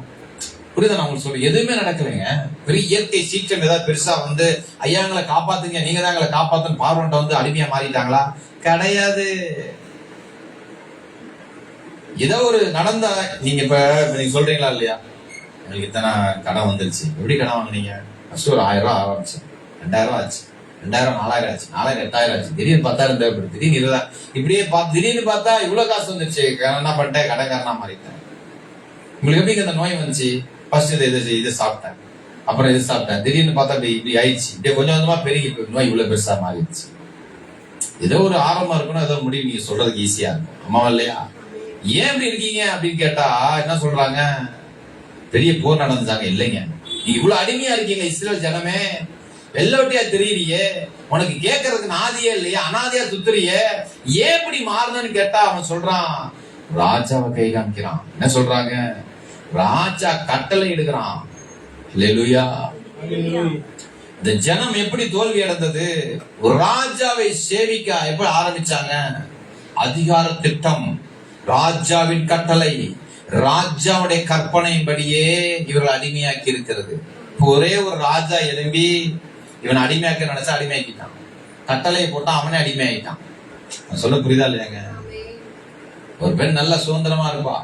புரியுதா? நான் உங்களுக்கு சொல்ல எதுவுமே நடக்கலைங்க. பெரிய இயற்கை சீற்றம் ஏதாவது பெருசா வந்து ஐயா எங்களை காப்பாத்துங்க, நீங்க தான் எங்களை காப்பாத்துன்னு பார்வன்ட்ட வந்து அடிமையா மாறிட்டாங்களா? கிடையாது. ஏதோ ஒரு நடந்த நீங்க இப்ப நீங்க சொல்றீங்களா இல்லையா, உங்களுக்கு இத்தனை கடன் வந்துருச்சு, எப்படி கடன் வாங்கினீங்க? ஃபர்ஸ்ட் ஒரு 1000 ரூபாய் ஆரம்பிச்சு, 2000 ரூபாய் ஆச்சு, 2000 4000 ஆச்சு, 4000 8000 ஆச்சு, திடீர்னு 10,000 தேவைப்படுது, திடீர்னு 20,000, இப்படியே பார்த்து திடீர்னு பார்த்தா இவ்வளவு காசு வந்துருச்சு. என்ன பண்ணிட்டேன், கடைக்காரனா மாறிட்டேன். உங்களுக்கு எப்படி அந்த நோய் வந்துச்சு? ஃபர்ஸ்ட் இது சாப்பிட்டேன், அப்புறம் இது சாப்பிட்டேன், திடீர்னு பார்த்தா இப்படி ஆயிடுச்சு. இப்படியே கொஞ்சம் கொஞ்சமா பெருகி நோய் இவ்வளவு பெருசா மாறிடுச்சு. ஏதோ ஒரு ஆரம்பம் இருக்கணும், ஏதோ முடிவு நீங்க சொல்றதுக்கு ஈஸியா இருக்கும். அம்மாவா இல்லையா? ஏன் இப்படி இருக்கீங்க அப்படின்னு கேட்டா என்ன சொல்றாங்க, பெரிய போர் நடந்துச்சாங்க. இல்லைங்க, நீ இவ்வளவு அடிமையா இருக்கீங்க இஸ்ரேல் ஜனமே, வெள்ளவட்டியா தெரியுறியே, உனக்கு கேட்கறதுக்கு நாதியே இல்லையா, அனாதியா சுத்துறியே, ஏன் இப்படி மாறணும்னு கேட்டா அவன் சொல்றான், ராஜாவை கை காமிக்கிறான். என்ன சொல்றாங்க, ராஜா கட்டளை எடுக்கிறான். அல்லேலூயா. இந்த ஜனம் எப்படி தோல்வி அடைந்தது? ஒரு ராஜாவை சேவிக்க எப்படி ஆரம்பிச்சாங்க? அதிகார திட்டம், ராஜாவின் கட்டளை, ராஜாவுடைய கற்பனையின்படியே இவர்கள் அடிமையாக்கி இருக்கிறது. ஒரே ஒரு ராஜா எழும்பி இவன் அடிமையாக்க நினைச்சா அடிமையாக்கிட்டான், கட்டளையை போட்டா அவனே அடிமையாயிட்டான். சொல்ல புரியுதா இல்லையாங்க? ஒரு பெண் நல்ல சுதந்திரமா இருப்பா,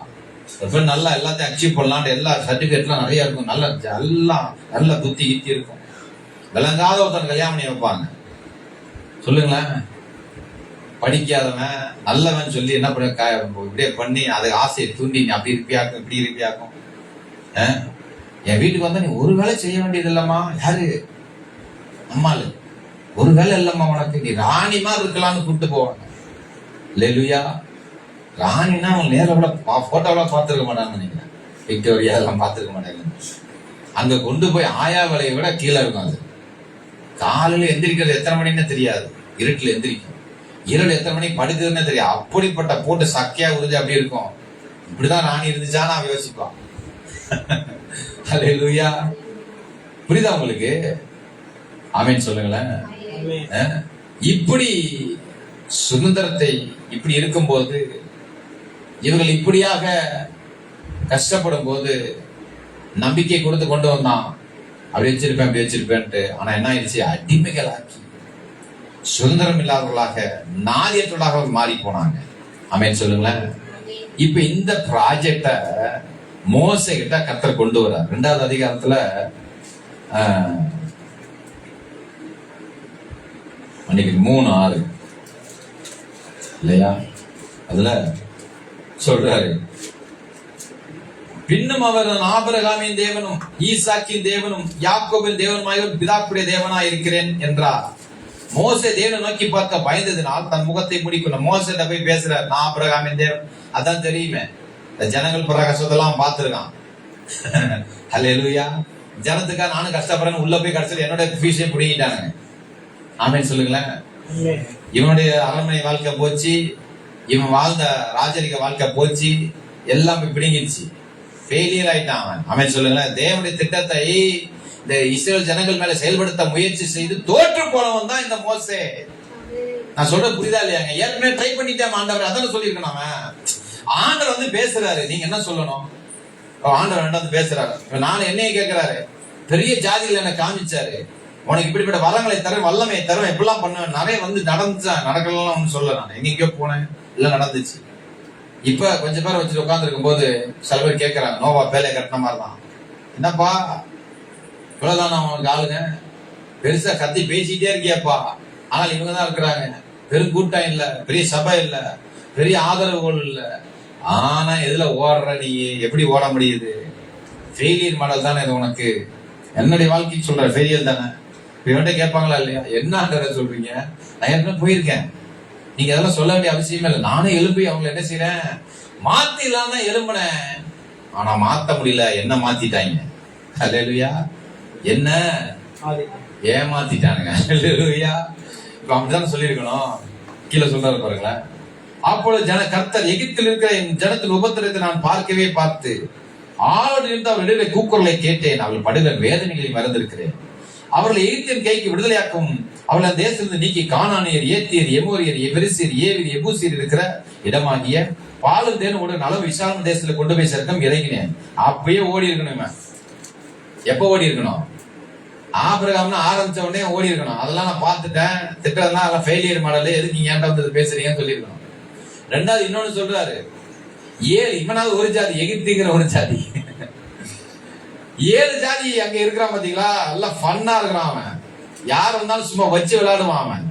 ஒரு பெண் நல்லா எல்லாத்தையும் அச்சீவ் பண்ணலான்ட்டு எல்லா சர்டிபிகேட்லாம் நிறைய இருக்கும், நல்ல புத்தி கித்தி இருக்கும். விளங்காத ஒருத்தன் கல்யாணம் பண்ணி வைப்பாங்க. சொல்லுங்களேன், படிக்காதவன் நல்லவன் சொல்லி என்ன பண்ண இப்படியே பண்ணி அதை ஆசையை தூண்டி நீ அப்படி இருப்பியாக்கும் இப்படி இருப்பியாக்கும். என் வீட்டுக்கு வந்தா நீ ஒரு வேலை செய்ய வேண்டியது இல்லம்மா, யாரு அம்மாளு, ஒரு வேலை இல்லம்மா உனக்கு, நீ ராணி மாதிரி இருக்கலாம்னு கூப்பிட்டு போவாங்க. அல்லேலூயா. ராணினா அவங்க நேரில் போட்டோவெல்லாம் பார்த்துருக்க மாட்டாங்கன்னு நினைக்கிறேன், விக்டோரியா எல்லாம் பார்த்துருக்க மாட்டாங்க. அங்க கொண்டு போய் ஆயா வேலையை விட கீழே இருக்கும். அது காலையில எந்திரிக்கிறது எத்தனை மணின்னு தெரியாது, இருட்டுல எந்திரிக்கும், இரவு எத்தனை மணிக்கு படுக்குதுன்னு தெரியாது, அப்படிப்பட்ட போட்டு சக்கையா உறுதி அப்படி இருக்கும். இப்படிதான் ராணி இருந்துச்சா நான் யோசிப்பான். அல்லேலூயா. புரியுதா உங்களுக்கு? ஆமென் சொல்லுங்களேன். இப்படி சுதந்திரத்தை இப்படி இருக்கும்போது இவர்கள் இப்படியாக கஷ்டப்படும் போது நம்பிக்கை கொடுத்து கொண்டு வந்தான், அப்படி வச்சிருப்பேன் அப்படி வச்சிருப்பேன்ட்டு. ஆனா என்ன ஆயிடுச்சு, அடிமைகளாக்கி சுதந்திரம் இல்லாதவர்களாக நாதியற்றவர்களாக மாறி போனாங்க. ஆமென் சொல்லுங்களேன். இப்ப இந்த ப்ராஜெக்ட மோசே கிட்ட கர்த்தர் கொண்டு வர்றார். 2வது அதிகாரத்துல அன்னைக்கு 3:6 இல்லையா, அதுல சொல்றாரு, பின்னும் அவர் ஆபிரகாமின் தேவனும் ஈசாக்கின் தேவனும் யாக்கோபின் தேவனுமாய் பிதாக்குடைய தேவனாய் இருக்கிறேன் என்றார். மோசே தேவனை நோக்கி பார்க்க பயந்ததினால் தன் முகத்தை முடிக்கணும். மோசே போய் பேசுறாரு, நான் ஆபிரகாமின் தேவன், அதான் தெரியுமே, இந்த ஜனங்கள் படுற கஷ்டத்தெல்லாம் பார்த்திருக்கான். அல்லேலூயா. ஜனத்துக்கா நானும் கஷ்டப்படுறேன்னு உள்ள போய் கடைசியில் என்னோட ஃபீஸே பிடிங்கிட்டானுங்க. ஆமென் சொல்லுங்களேன். இவனுடைய அரண்மனை வாழ்க்கை போச்சு, இவன் வாழ்ந்த ராஜரிக வாழ்க்கை போச்சு, எல்லாம் பிடிங்கிடுச்சு, ஃபெயிலியர் ஆயிட்டான் அவன். ஆமென் சொல்லுங்களேன். தேவனுடைய திட்டத்தை இந்த இஸ்ரேல் ஜனங்கள் மேல செயல்படுத்த முயற்சி செய்து தோற்று போனவன் தான் இந்த மோசே. நான் சொல்றது புரியுதா இல்லையாங்க? ஏற்கனவே ட்ரை பண்ணிட்டேன் ஆண்டவர், அதான் சொல்லியிருக்கேன். அவன் ஆண்டவர் வந்து பேசுறாரு, நீங்க என்ன சொல்லணும்? ஆண்டவர் வந்து பேசுறாரு. நானும் என்னைய கேட்கிறாரு, பெரிய ஜாதிகள் எனக்கு காமிச்சாரு, உனக்கு இப்படிப்பட்ட வரங்களை தரும், வல்லமையை தரும், எப்படிலாம் பண்ணுவேன். நிறைய வந்து நடந்துச்சா நடக்கலாம் ஒண்ணு சொல்ல, நான் எங்கேயோ போனேன், இல்ல நடந்துச்சு. இப்ப கொஞ்சம் பேர் வச்சுட்டு உட்கார்ந்து இருக்கும் போது சில பேர் கேட்கறாங்க, நோவா பேலையை கட்டின மாதிரிதான், என்னப்பா இவ்வளவுதான் நான் உனக்கு ஆளுங்க, பெருசா கத்தி பேசிட்டே இருக்கியாப்பா, ஆனால் இவங்கதான் இருக்கிறாங்க, பெரும் கூட்டம் இல்ல, பெரிய சபை இல்ல, பெரிய ஆதரவுகள் இல்ல, ஆனா எதுல ஓடுற நீ, எப்படி ஓட முடியுது? ஃபெயிலியர் மாடல் தானே இது உனக்கு. என்னுடைய வாழ்க்கைக்கு சொல்ற ஃபெயிலியர் தானே. இவன்கிட்ட கேட்பாங்களா இல்லையா, என்ன சொல்றீங்க? நான் ஏற்கனவே போயிருக்கேன், நீங்க அதெல்லாம் சொல்ல வேண்டிய அவசியமே இல்லை. நானும் எழுப்பி அவங்களை என்ன செய்யறேன், மாத்தி இல்லாம தான் எழும்பினேன், ஆனா மாத்த முடியல, என்ன மாத்திட்டாங்க. அல்லேலூயா. என்ன ஏமாத்திட்டானுங்க. அல்லேலூயா. இப்ப அப்படிதான் சொல்லியிருக்கணும். கீழே சொல்றாரு பாருங்களேன், அப்பொழுது கர்த்தர் எகிப்தில் இருக்கிற என் ஜனத்தின் உபத்திரத்தை நான் பார்க்கவே பார்த்து ஆளோடு இருந்து அவர்களிடையே கூக்குரலை கேட்டேன். அவர்கள் படுகிற வேதனைகளை மறந்திருக்கிறேன். அவர்களை எகிப்தின் கைக்கு விடுதலையாக்கும் அவர்கள் தேசத்திலிருந்து நீக்கி கானானியர், ஏத்தியர், எமோரியர், எபிரிசியர், ஏவியர், எபூசியர் இருக்கிற இடமாகிய பாலும் தேனும் ஒரு நல விசாரண தேசத்துல கொண்டு போய் சேர்க்கம் இறங்கினேன். அப்பயே ஓடி இருக்கணும். எப்ப ஓடி இருக்கணும்? ஆபிரகாம்னு ஆரம்பிச்ச உடனே ஓடி இருக்கணும். அதெல்லாம் நான் பார்த்துட்டேன், திட்டம்லாம் அதெல்லாம் ஃபெயிலியர் மாடல், எதுக்கு நீங்க ஏன்டா வந்து பேசுறீங்கன்னு சொல்லியிருக்கணும். ரெண்டாவது இன்னொன்னு சொல்றாரு, 7 இவனாவது ஒரு ஜாதி, எகிப்திங்கிற ஒரு ஜாதி, 7 ஜாதி அங்க இருக்கிறான் பாத்தீங்களா, எல்லாம் ஃபன்னா இருக்கிறான். அவன் யார் வந்தாலும் சும்மா வச்சு விளையாடுவான். அவன்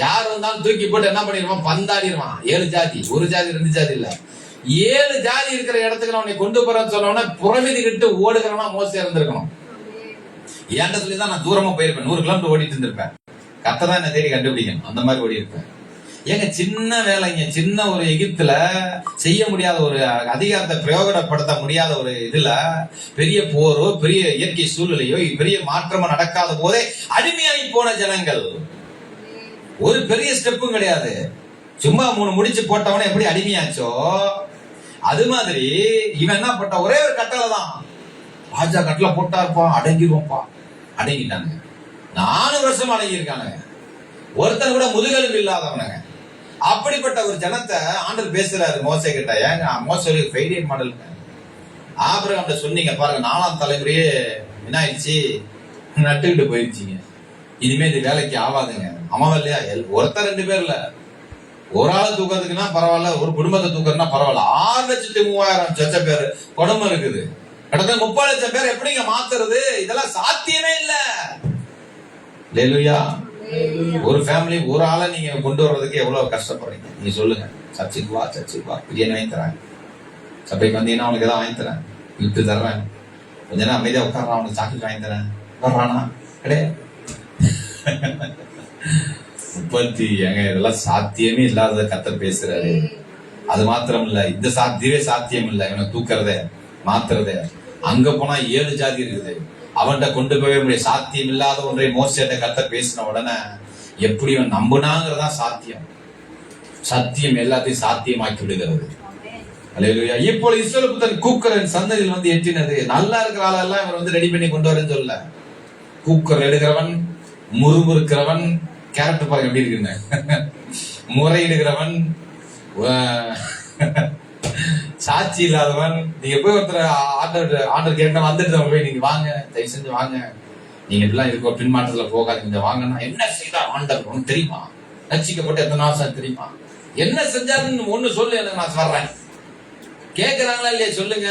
யார் வந்தாலும் தூக்கி போட்டு என்ன பண்ணிடுவான், பந்தாடிடுவான். 7 ஜாதி, ஒரு ஜாதி 2 ஜாதி இல்ல, 7 ஜாதி இருக்கிற இடத்துக்கு அவனை கொண்டு போறன்னு சொன்னவன புறவிதி கிட்டு ஓடுகிறவனா மோசே இருந்திருக்கணும். ஏன்ட சொல்லிதான் நான் தூரமா போயிருப்பேன், 100 கிலோமீட்டர் ஓடிட்டு இருந்திருப்பேன். கத்ததான் என்ன தேடி கண்டுபிடிக்கணும், அந்த மாதிரி ஓடி இருப்பேன். ஏங்க சின்ன வேலைங்க, சின்ன ஒரு எகிப்துல செய்ய முடியாத ஒரு அதிகாரத்தை பிரயோகப்படுத்த முடியாத ஒரு இதுல பெரிய போரோ பெரிய இயற்கை சூழ்நிலையோ பெரிய மாற்றமோ நடக்காத போதே அடிமையாகி போன ஜனங்கள். ஒரு பெரிய ஸ்டெப்பும் கிடையாது, சும்மா 3 முடிச்சு போட்டவன எப்படி அடிமையாச்சோ அது மாதிரி இவன் என்ன பண்ற, ஒரே ஒரு கட்டளை தான். ராஜா கட்டளை போட்டா இருப்பான், அடங்கிடுவோம்ப்பா. அடங்கிட்டானுங்க. 4 வருஷம் அடங்கி இருக்கானுங்க. ஒருத்தன் கூட முதுகெலும்பு இல்லாதவனுங்க. அப்படிப்பட்ட ஒரு ஜனத்தை ஆண்டவர் பேசுறாரு மோசே கிட்ட. ஏங்க மோசே ஃபெயிலியர் மாடல். ஆபிரகாம்கிட்ட சொன்னீங்க பாருங்க, 4ஆம் தலைமுறையே என்ன ஆயிடுச்சு, நட்டுக்கிட்டு போயிடுச்சிங்க. இனிமே இது வேலைக்கு ஆகாதுங்க. அம்மாவா இல்லையா? ஒருத்தர் 2 பேர் இல்ல, ஒரு ஆளை தூக்கிறதுக்குன்னா பரவாயில்ல, ஒரு குடும்பத்தை தூக்குறதுன்னா பரவாயில்ல. 6,30,000 சொச்ச பேர் குடும்பம் இருக்குது. கிட்டத்தட்ட 30 லட்சம் பேர் எப்படிங்க மாத்துறது? இதெல்லாம் சாத்தியமே இல்ல. அல்லேலூயா. ஒரு ஃபேமிலி ஒரு ஆளை நீங்க கொண்டு வர்றதுக்கு எவ்வளவு கஷ்டப்படுறீங்க நீங்க சொல்லுங்க. சர்ச்சுக்கு வா, பிரியாணி வாங்கி தரேன், சபைக்கு வந்தீங்கன்னா அவனுக்கு ஏதாவது வாங்கி தரேன், விட்டு தர்றேன், கொஞ்ச நேரம் அமைதியா உட்காரான், அவனுக்கு சாக்லேட் வாங்கி தரேன், வர்றானா கிடையாது. 30 இதெல்லாம் சாத்தியமே இல்லாதத கர்த்தர் பேசுறாரு. அது மாத்திரம் இல்ல, இந்த இதுவே சாத்தியம் இல்ல, இவனை தூக்குறத மாத்துறத. அங்க போனா 7 ஜாதி இருக்குது, அவன்கிட்ட கொண்டு போய் முடிய சாத்தியம் இல்லாத ஒன்றை மோசேட்ட கர்த்தர் பேசின உடனே எப்படி அவன் நம்புனாங்கிறதா சாத்தியம். சத்தியம் எல்லாத்தையும் சாத்தியமாக்கி விடுகிறது. அல்லேலூயா. இப்போ இஸ்ரவேல் புத்திரன் கூக்குரல் சந்ததியில் வந்து எட்டினது. நல்லா இருக்கிற ஆளெல்லாம் இவர் ரெடி பண்ணி கொண்டு வரேன்னு சொல்ல. கூக்குரல் எடுக்கிறவன், முறுமுறுக்கிறவன், கேரக்டர் பாருங்க எப்படி இருக்குன்னு, முறையிடுகிறவன், சாட்சி இல்லாதவன். நீங்க போய் ஒருத்தர் ஆர்டர் கேட்ட வந்துட்டு போய் நீங்க வாங்க, தயவு செஞ்சு வாங்க, நீங்க இப்படிலாம் இருக்க பின்மாற்றத்துல போகாதீங்க, வாங்கன்னா என்ன செய்தார் ஆண்டவர் உனக்கு தெரியுமா, ரட்சிக்கப்பட்ட எத்தனை நாள் தெரியுமா, என்ன செஞ்சாருன்னு ஒண்ணு சொல்லு, எனக்கு நான் சொல்றேன். கேக்குறாங்களா இல்லையா சொல்லுங்க.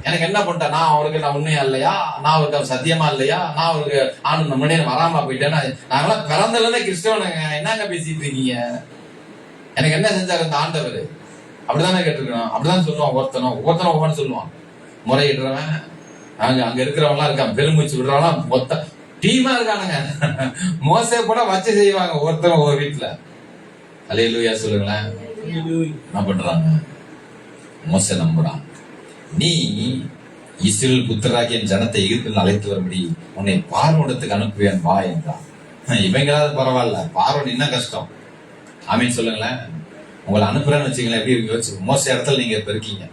எனக்கு என்ன பண்ணிட்டா, நான் அவருக்கு நான் உண்மையா இல்லையா, நான் அவருக்கு சத்தியமா இல்லையா, நான் அவருக்கு ஆண்டு நம்மளே வராம போயிட்டேன்னா, நாங்களாம் பிறந்ததுல கிறிஸ்தவனுங்க, என்னங்க பேசிட்டு இருக்கீங்க, எனக்கு என்ன செஞ்சாரு இந்த ஆண்டவர், அப்படிதானே கேட்டிருக்கணும். அப்படிதான் சொல்லுவான். ஒவ்வொருத்தனும் ஒவ்வொன்னு சொல்லுவான். முறையிடுறவன், அங்க இருக்கிறவங்க எல்லாம் இருக்கான், பெருமூச்சு விடுறவன் மொத்த டீமா இருக்கானுங்க. மோசே கூட வச்சு செய்வாங்க ஒவ்வொருத்தரும் ஒவ்வொரு வீட்டுல. அல்லேலூயா சொல்லுங்களேன். என்ன பண்றாங்க? மோசே நம்புறான். நீ இஸ்ரவேல் புத்திரராகிய என் ஜனத்தை எகிப்தில் அழைத்து வரும்படி உன்னை பார்வோனிடத்துக்கு அனுப்புவேன் வா என்றான். இவங்களாவது பரவாயில்ல, பார்வோன் என்ன கஷ்டம். ஆமீன் சொல்லுங்களேன். உங்களை அனுப்புறேன்னு வச்சுங்களேன், எப்படி இருக்கு மோச இடத்துல நீங்க இப்ப இருக்கீங்க.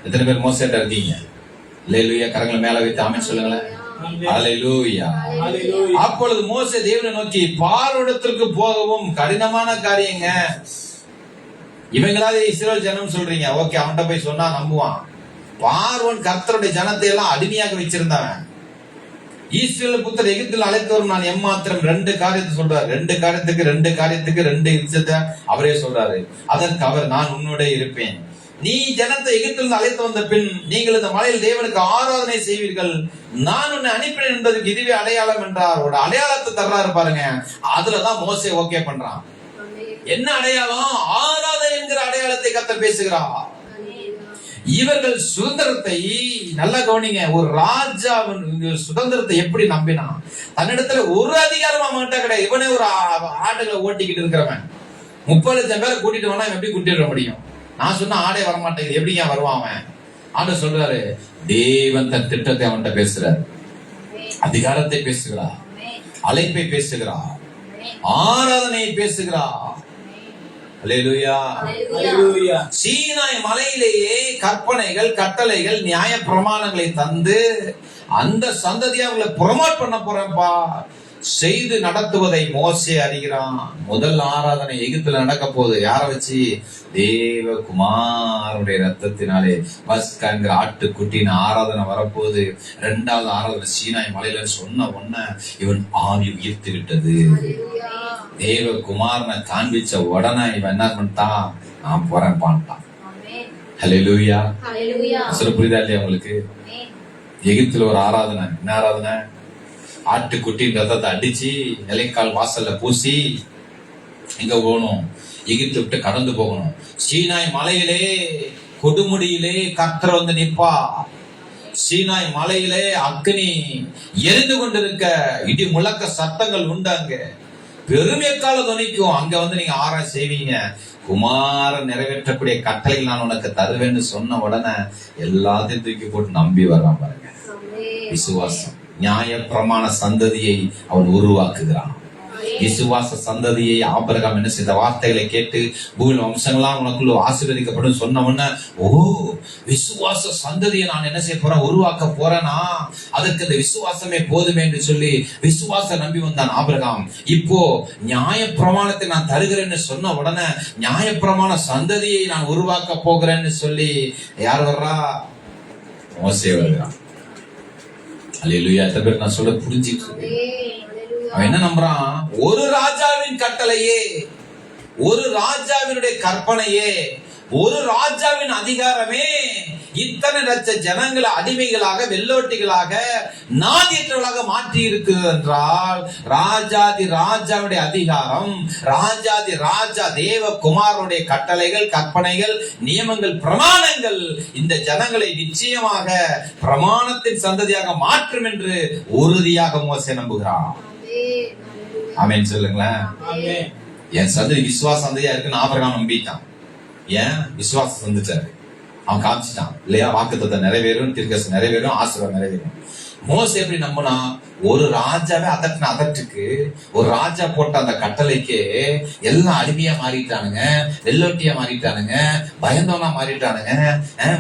எத்தனை பேர் மோசேட்ட இருக்கீங்க? அல்லேலூயா. கரங்களை மேல வைத்து ஆமீன் சொல்லுங்களேன். அல்லேலூயா. அப்பொழுது மோசே தேவனை நோக்கி, பார்வோனிடத்திற்கு போகவும் கடினமான காரியங்க. இவங்களாவது இஸ்ரவேல் ஜனம் சொல்றீங்க, ஓகே, அவன்கிட்ட போய் சொன்னா நம்புவான். பார்வோன் கர்த்தருடைய ஜனத்தை எல்லாம் அடிமையாக வச்சிருந்தவன். இஸ்ரவேல் புத்திரர் எகிப்தில் அழைத்து வரும் நான் எம்மாத்திரம். 2 காரியத்தை சொல்றாரு. 2 காரியத்துக்கு 2 விஷயத்தை அவரே சொல்றாரு. அதற்கு அவர், நான் உன்னோட இருப்பேன். நீ ஜனத்தை எகிப்தில் அழைத்து வந்த பின் நீங்கள் இந்த மலையில் தேவனுக்கு ஆராதனை செய்வீர்கள். நான் உன்னை அனுப்பினேன் என்பதற்கு இதுவே அடையாளம் என்றார். ஒரு அடையாளத்தை தர்றாரு பாருங்க. அதுலதான் மோசே ஓகே பண்றான். என்ன அடையாளம்? ஆராதனை என்கிற அடையாளத்தை கர்த்தர் பேசுகிறார். இவர்கள் சுதந்திரத்தை நல்லா கவனிங்க. ஒரு ராஜாவின் சுதந்திரத்தை எப்படி நம்பினான்? தன்னிடத்துல ஒரு அதிகாரம் அவன்கிட்ட கிடையாது. இவனே ஒரு ஆடுகளை ஓட்டிக்கிட்டு இருக்கிறவன். 30 லட்சம் பேரை கூட்டிட்டு வேணா எப்படி கூட்டிட முடியும்? நான் சொன்ன ஆடே வரமாட்டேங்குது, எப்படி ஏன் வருவான் அவன்? ஆண்டு சொல்றாரு, தேவன் தன் திட்டத்தை அவன்கிட்ட பேசுறாரு, அதிகாரத்தை பேசுகிறார், அழைப்பை பேசுகிறார், ஆராதனையை பேசுகிறார். அல்லேலூயா. சீனாய் மலையிலேயே கற்பனைகள், கட்டளைகள், நியாய பிரமாணங்களை தந்து அந்த சந்ததியை அவங்களை ப்ரொமோட் பண்ண போறேன்ப்பா செய்து நடத்துவதை மோசே அறிகிறான். முதல் ஆராதனை எகிப்துல நடக்க போகுது. யார வச்சு? தேவகுமாரனுடைய ரத்தத்தினாலே பஸ்காங்கிற ஆட்டுக்குட்டின் ஆராதனை வரப்போகுது. 2வது ஆராதனை சீனாய் மலையில சொன்ன உடனே இவன் ஆவி உயிர்த்து விட்டது. தேவகுமாரனை காண்பிச்ச உடனே இவன் என்ன பண்ணிட்டான்? நான் போறேன் பான்ட்டான். ஹல்லேலூயா. சொல்ல புரியுதா இல்லையா உங்களுக்கு? எகிப்துல ஒரு ஆராதனை. என்ன ஆராதனை? ஆட்டுக்குட்டின் ரத்தத்தை அடிச்சு நிலைக்கால் வாசல்ல பூசி இங்க போகணும், எகிப்து விட்டு கடந்து போகணும். சீனாய் மலையிலே கொடுமுடியிலே கர்த்தர் வந்து நிற்பா. சீனாய் மலையிலே அக்னி எரிந்து கொண்டிருக்க இடி முழக்க சத்தங்கள் உண்டு. அங்க பெருமைக்கால துணிக்கும். அங்க வந்து நீங்க ஆராய் செய்வீங்க. குமாரன் நிறைவேற்றக்கூடிய கட்டளைகள் நான் உனக்கு தருவேன்னு சொன்ன உடனே எல்லாத்தையும் தூக்கி போட்டு நம்பி வர்றான் பாருங்க. விசுவாசம். நியாய பிரமாண சந்ததியை அவன் உருவாக்குகிறான். விசுவாச சந்ததியை ஆபிரகாம் என்ன செய்த வார்த்தைகளை கேட்டு பூமியில் வம்சங்களாம் உனக்குள்ள ஆசீர்வதிக்கப்படும் சொன்ன உடனே, ஓ விசுவாச சந்ததியை நான் என்ன செய்ய போறேன்? உருவாக்க போறேனா? அதற்கு இந்த விசுவாசமே போதுமே என்று சொல்லி விசுவாச நம்பி வந்தான் ஆபிரகாம். இப்போ நியாய பிரமாணத்தை நான் தருகிறேன்னு சொன்ன உடனே நியாய பிரமாண சந்ததியை நான் உருவாக்க போகிறேன்னு சொல்லி யார் வர்றா? மோசே வருகிறான். அல்லேலூயா. எத்தனை பேர் நான் சொல்ல புரிஞ்சிட்டு? அவன் என்ன நம்புறான்? ஒரு ராஜாவின் கட்டளையே, ஒரு ராஜாவினுடைய கற்பனையே, ஒரு ராஜாவின் அதிகாரமே இத்தனை லட்ச ஜனங்களை அடிமைகளாக, வெள்ளோட்டிகளாக, நாதியற்றவர்களாக மாற்றி இருக்கிறது என்றால், ராஜாதி ராஜாவுடைய அதிகாரம், ராஜாதி ராஜா தேவகுமாரனுடைய கட்டளைகள், கற்பனைகள், நியமங்கள், பிரமாணங்கள் இந்த ஜனங்களை நிச்சயமாக பிரமாணத்தின் சந்ததியாக மாற்றும் என்று உறுதியாக மோசே நம்புகிறான். ஆமென் சொல்லுங்களேன். என் சந்ததி விசுவாச சந்ததியா இருக்குன்னு ஆபிரகாம் நம்பிட்டான். ஏன்? விசுவாசம் வந்துட்டாரு. அவன் காமிச்சிட்டான் இல்லையா? வாக்குத்தத்தம் நிறைவேறும், தீர்க்கதரிசனம் நிறைவேறும், ஆசீர்வாதம் நிறைவேறும். மோசே எப்படி நம்பினா? ஒரு ராஜாவே அதட்டின அதட்டுக்கு, ஒரு ராஜா போட்ட அந்த கட்டளைக்கு எல்லாம் அடிமையா மாறிட்டானுங்க, வெள்ளோட்டியா மாறிட்டானுங்க, பயந்தவனா மாறிட்டானுங்க,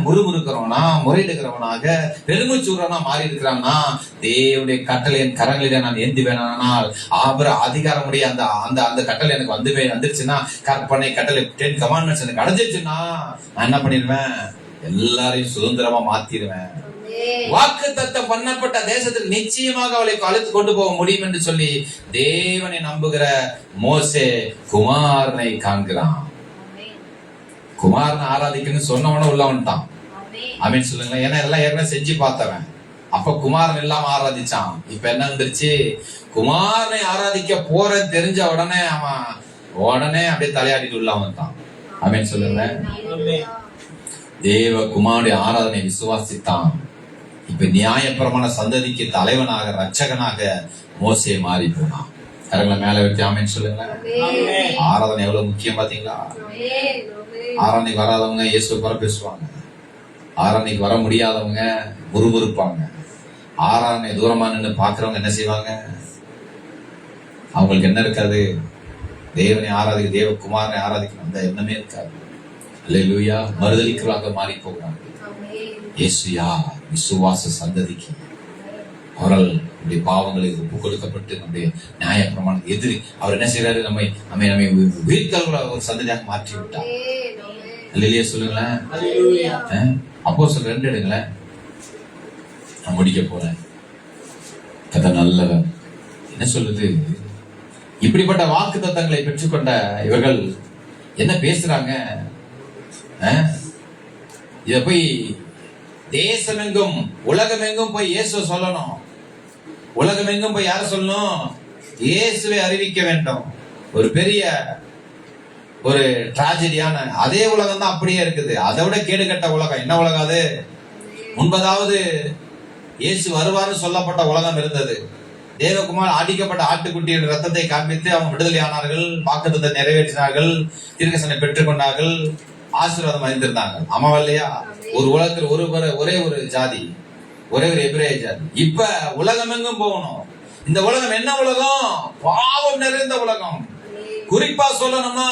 முறுமுறுக்கிறவனா, முறையிடுகிறவனாக, பெருமைச்சூரனா மாறி இருக்கிறான்னா, தேவனுடைய கட்டளை என் கரங்களில நான் ஏந்தி வேணானால் அதிகாரமுடைய அந்த அந்த அந்த கட்டளை எனக்கு வந்துருச்சுன்னா, கற்பனை கட்டளை 10 கமாண்ட்மெண்ட்ஸ் எனக்கு அடைஞ்சிருச்சுன்னா நான் என்ன பண்ணிடுவேன்? எல்லாரையும் சுதந்திரமா மாத்திடுவேன். வாக்குத்தத்தம் பண்ணப்பட்ட தேசத்தில் நிச்சயமாக அவளை அழைத்து கொண்டு போக முடியும் என்று சொல்லி தேவனை நம்புகிற மோசே குமாரனை காண்கிறான். குமாரனை ஆராதிக்கணும்னு சொன்னவன உள்ள வந்துட்டான். ஆமென் சொல்லுங்களேன். ஏன்னா எல்லாம் ஏற்கனவே செஞ்சு பார்த்தவன். அப்ப குமாரன் எல்லாம் ஆராதிச்சான். இப்ப என்ன வந்துருச்சு? குமாரனை ஆராதிக்க போறேன்னு தெரிஞ்ச உடனே அவன் அப்படியே தலையாடிட்டு உள்ள வந்துட்டான். ஆமென் சொல்லுங்களேன். தேவ குமாரனுடைய ஆராதனை விசுவாசித்தான். இப்ப நியாயப்பிரமாண சந்ததிக்கு தலைவனாக, ரட்சகனாக மோசே மாறி போனான். கரங்களை மேல வச்சு ஆமென் சொல்லுங்களேன். ஆராதனை எவ்வளவு முக்கியம் பாத்தீங்களா? ஆராதனைக்கு வராதவங்க இயேசு குறை பேசுவாங்க. ஆராதனைக்கு வர முடியாதவங்க முறுமுறுப்பாங்க. ஆராதனை தூரமா நின்று பாக்குறவங்க என்ன செய்வாங்க? அவங்களுக்கு என்ன இருக்காது? தேவனை ஆராதிக்க, தேவகுமாரனை ஆராதிக்கணும் அந்த எண்ணமே இருக்காது. அல்லேலூயா. மறுதலிக்கிறவங்க மாறி போகிறாங்க. இயேசுயா விசுவாச சந்ததிக்கு அவர்கள் நம்முடைய பாவங்களுக்கு ஒப்பு கொடுக்கப்பட்டு நம்முடைய நியாய பிரமாணம் எதிரி அவர் என்ன செய்யறாரு? நம்மை உயிர்த்தல்களை ஒரு சந்ததியாக மாற்றி விட்டார். அல்லேலூயா சொல்லுங்களேன். அப்போஸ்தலர் 2 எடுங்களேன். நான் முடிக்க போறேன். கதை நல்லவன் என்ன சொல்லுது? இப்படிப்பட்ட வாக்கு தத்தங்களை பெற்றுக்கொண்ட இவர்கள் என்ன பேசுறாங்க? இத போய் தேசமெங்கும் உலகமெங்கும் போய் இயேசு சொல்லணும். உலகமெங்கும் போய் யார சொல்லணும்? இயேசுவை அறிவிக்க வேண்டும். ஒரு பெரிய ஒரு டிராஜடியான அதே உலகம் தான் அப்படியே இருக்குது. அதை விட கேடுகட்ட உலகம். என்ன உலகம் அது? முன்பதாவது இயேசு வருவார்னு சொல்லப்பட்ட உலகம் இருந்தது. தேவகுமார் அடிக்கப்பட்ட ஆட்டுக்குட்டியின் ரத்தத்தை காண்பித்து அவங்க விடுதலை ஆனார்கள், வாக்குத்தத்தத்தை நிறைவேற்றினார்கள், தீர்க்கதரிசனம் பெற்றுக்கொண்டார்கள், ஆசீர்வாதம் அறிந்திருந்தாங்க. ஆமாவா இல்லையா? ஒரு உலகத்தில் ஒரே ஒரு ஜாதி, ஒரே ஒரு எபிரேய ஜாதி. இப்ப உலகம் எங்கும் போகணும். இந்த உலகம் என்ன உலகம்? பாவம் நிறைந்த உலகம். குறிப்பா சொல்லணும்னா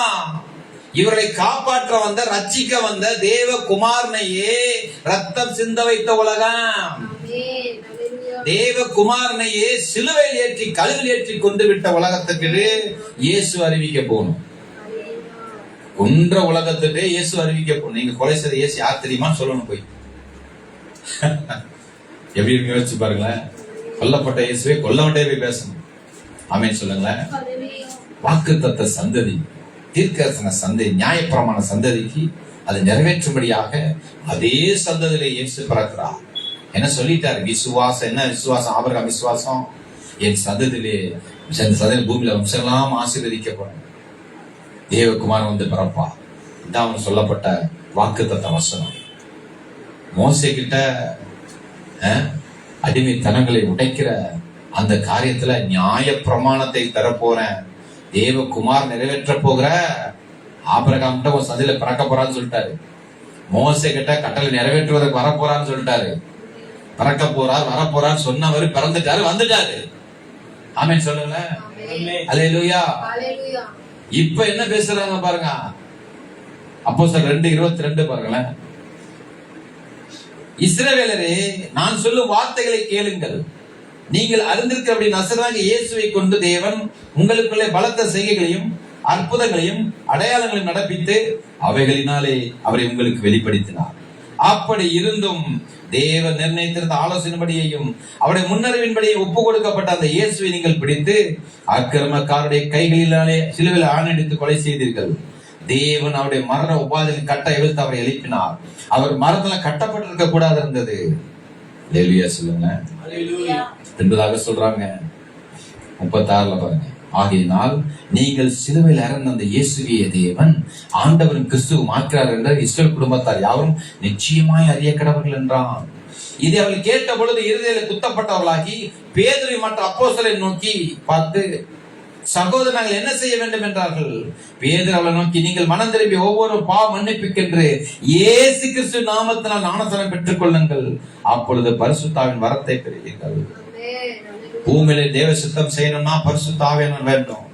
இவர்களை காப்பாற்ற வந்த, ரட்சிக்க வந்த தேவகுமாரனையே ரத்தம் சிந்த வைத்த உலகம். தேவகுமாரனையே சிலுவையில் ஏற்றி கழுவில் ஏற்றி கொண்டு விட்ட உலகத்துக்கு இயேசு அறிவிக்க போகணும். கொன்ற உலகத்துக்கு இயேசு அறிவிக்க போகணும். நீங்க கொலை செய்த இயேசு யார் தெரியுமான்னு சொல்லணும் போய். எப்படி இருக்கு யோசிச்சு பாருங்களேன். கொல்லப்பட்ட இயேசுவே கொல்லப்பட்டே போய் பேசணும். ஆமென் சொல்லுங்களேன். வாக்குத்தத்த சந்ததி, தீர்க்கதரிசன சந்ததி, நியாயப்பிரமாண சந்ததிக்கு அதை நிறைவேற்றும்படியாக அதே சந்ததியிலே இயேசு பிறக்கிறார். என்ன சொல்லிட்டாரு? விசுவாசம். என்ன விசுவாசம்? ஆபிரகாம் விசுவாசம். என் சந்ததியிலே பூமியில வம்செல்லாம் ஆசீர்வதிக்கப்படும். தேவகுமாரன் வந்து பிறப்பா. இதான் அவன் சொல்லப்பட்ட வாக்குத்தத்த வசனம். மோசே கிட்ட அடிமைத்தனங்களை உடைக்கிற அந்த காரியத்துல நியாய பிரமாணத்தை தரப்போறேன், தேவகுமார் நிறைவேற்ற போகிற ஆபிரகாம் கிட்ட ஒரு சந்தையில பிறக்க போறான்னு சொல்லிட்டாரு. மோசே கிட்ட கட்டளை நிறைவேற்றுவதற்கு வரப்போறான்னு சொல்லிட்டாரு. பிறக்க போறார், வரப்போறான்னு சொன்னவர் பிறந்துட்டாரு, வந்துட்டாரு. ஆமென் சொல்லுங்க. அல்லேலூயா. இப்ப என்ன பேசுறாங்க பாருங்க. அப்போஸ்தலர் 2:22 பாருங்களேன். இஸ்ரவேலரே, நான் சொல்லும் வார்த்தைகளை கேளுங்கள். நீங்கள் அறிந்திருக்கிறபடி நசரேயனாகிய இயேசுவை கொண்டு தேவன் உங்களுக்குள்ளே பலத்த செய்கைகளையும் அற்புதங்களையும் அடையாளங்களையும் நடப்பித்து அவைகளினாலே அவரை உங்களுக்கு வெளிப்படுத்தினார். அப்படி இருந்தும் தேவன் நிர்ணயித்திருந்த ஆலோசனைப்படியையும் அவருடைய முன்னறிவின்படியே ஒப்பு கொடுக்கப்பட்ட அந்த இயேசுவை நீங்கள் பிடித்து அக்கிரமக்காரருடைய கைகளினாலே சிலுவையில் ஆணையிட்டு கொலை செய்தீர்கள். தேவன் அவருடைய மரண உபாதையில் கட்ட எழுத்து அவரை எழுப்பினார். அவர் மரணத்துல கட்டப்பட்டிருக்க கூடாது இருந்தது. அல்லேலூயா சொல்லுங்க. என்பதாக சொல்றாங்க 36 பாருங்க. ஆகையினால் நீங்கள் சிலுவையில் இறந்த அந்த இயேசுவிய தேவன் ஆண்டவரின் கிறிஸ்துவ மாற்றார் என்ற இஸ்ரவேல் குடும்பத்தார் யாவரும் நிச்சயமாய் அறிய கடவர்கள் என்றான். இதை அவர்கள் கேட்ட பொழுது இருதயத்தில் குத்தப்பட்டவர்களாகி பேதுரு மற்ற அப்போஸ்தலரை நோக்கி பார்த்து, சகோதரர் நாங்கள் என்ன செய்ய வேண்டும் என்றார்கள். பேதுரு அவளை நோக்கி, நீங்கள் மனம் திரும்பி ஒவ்வொரு பாவ மன்னிப்புக்கென்று இயேசு கிறிஸ்து நாமத்தினால் ஞானஸ்நானம் பெற்றுக் கொள்ளுங்கள், அப்பொழுது பரிசுத்தாவின் வரத்தை பெறுவீர்கள். பூமியில தேவ சித்தம் செய்யணும்னா பரிசுத்த ஆவியானவர் வேண்டும்.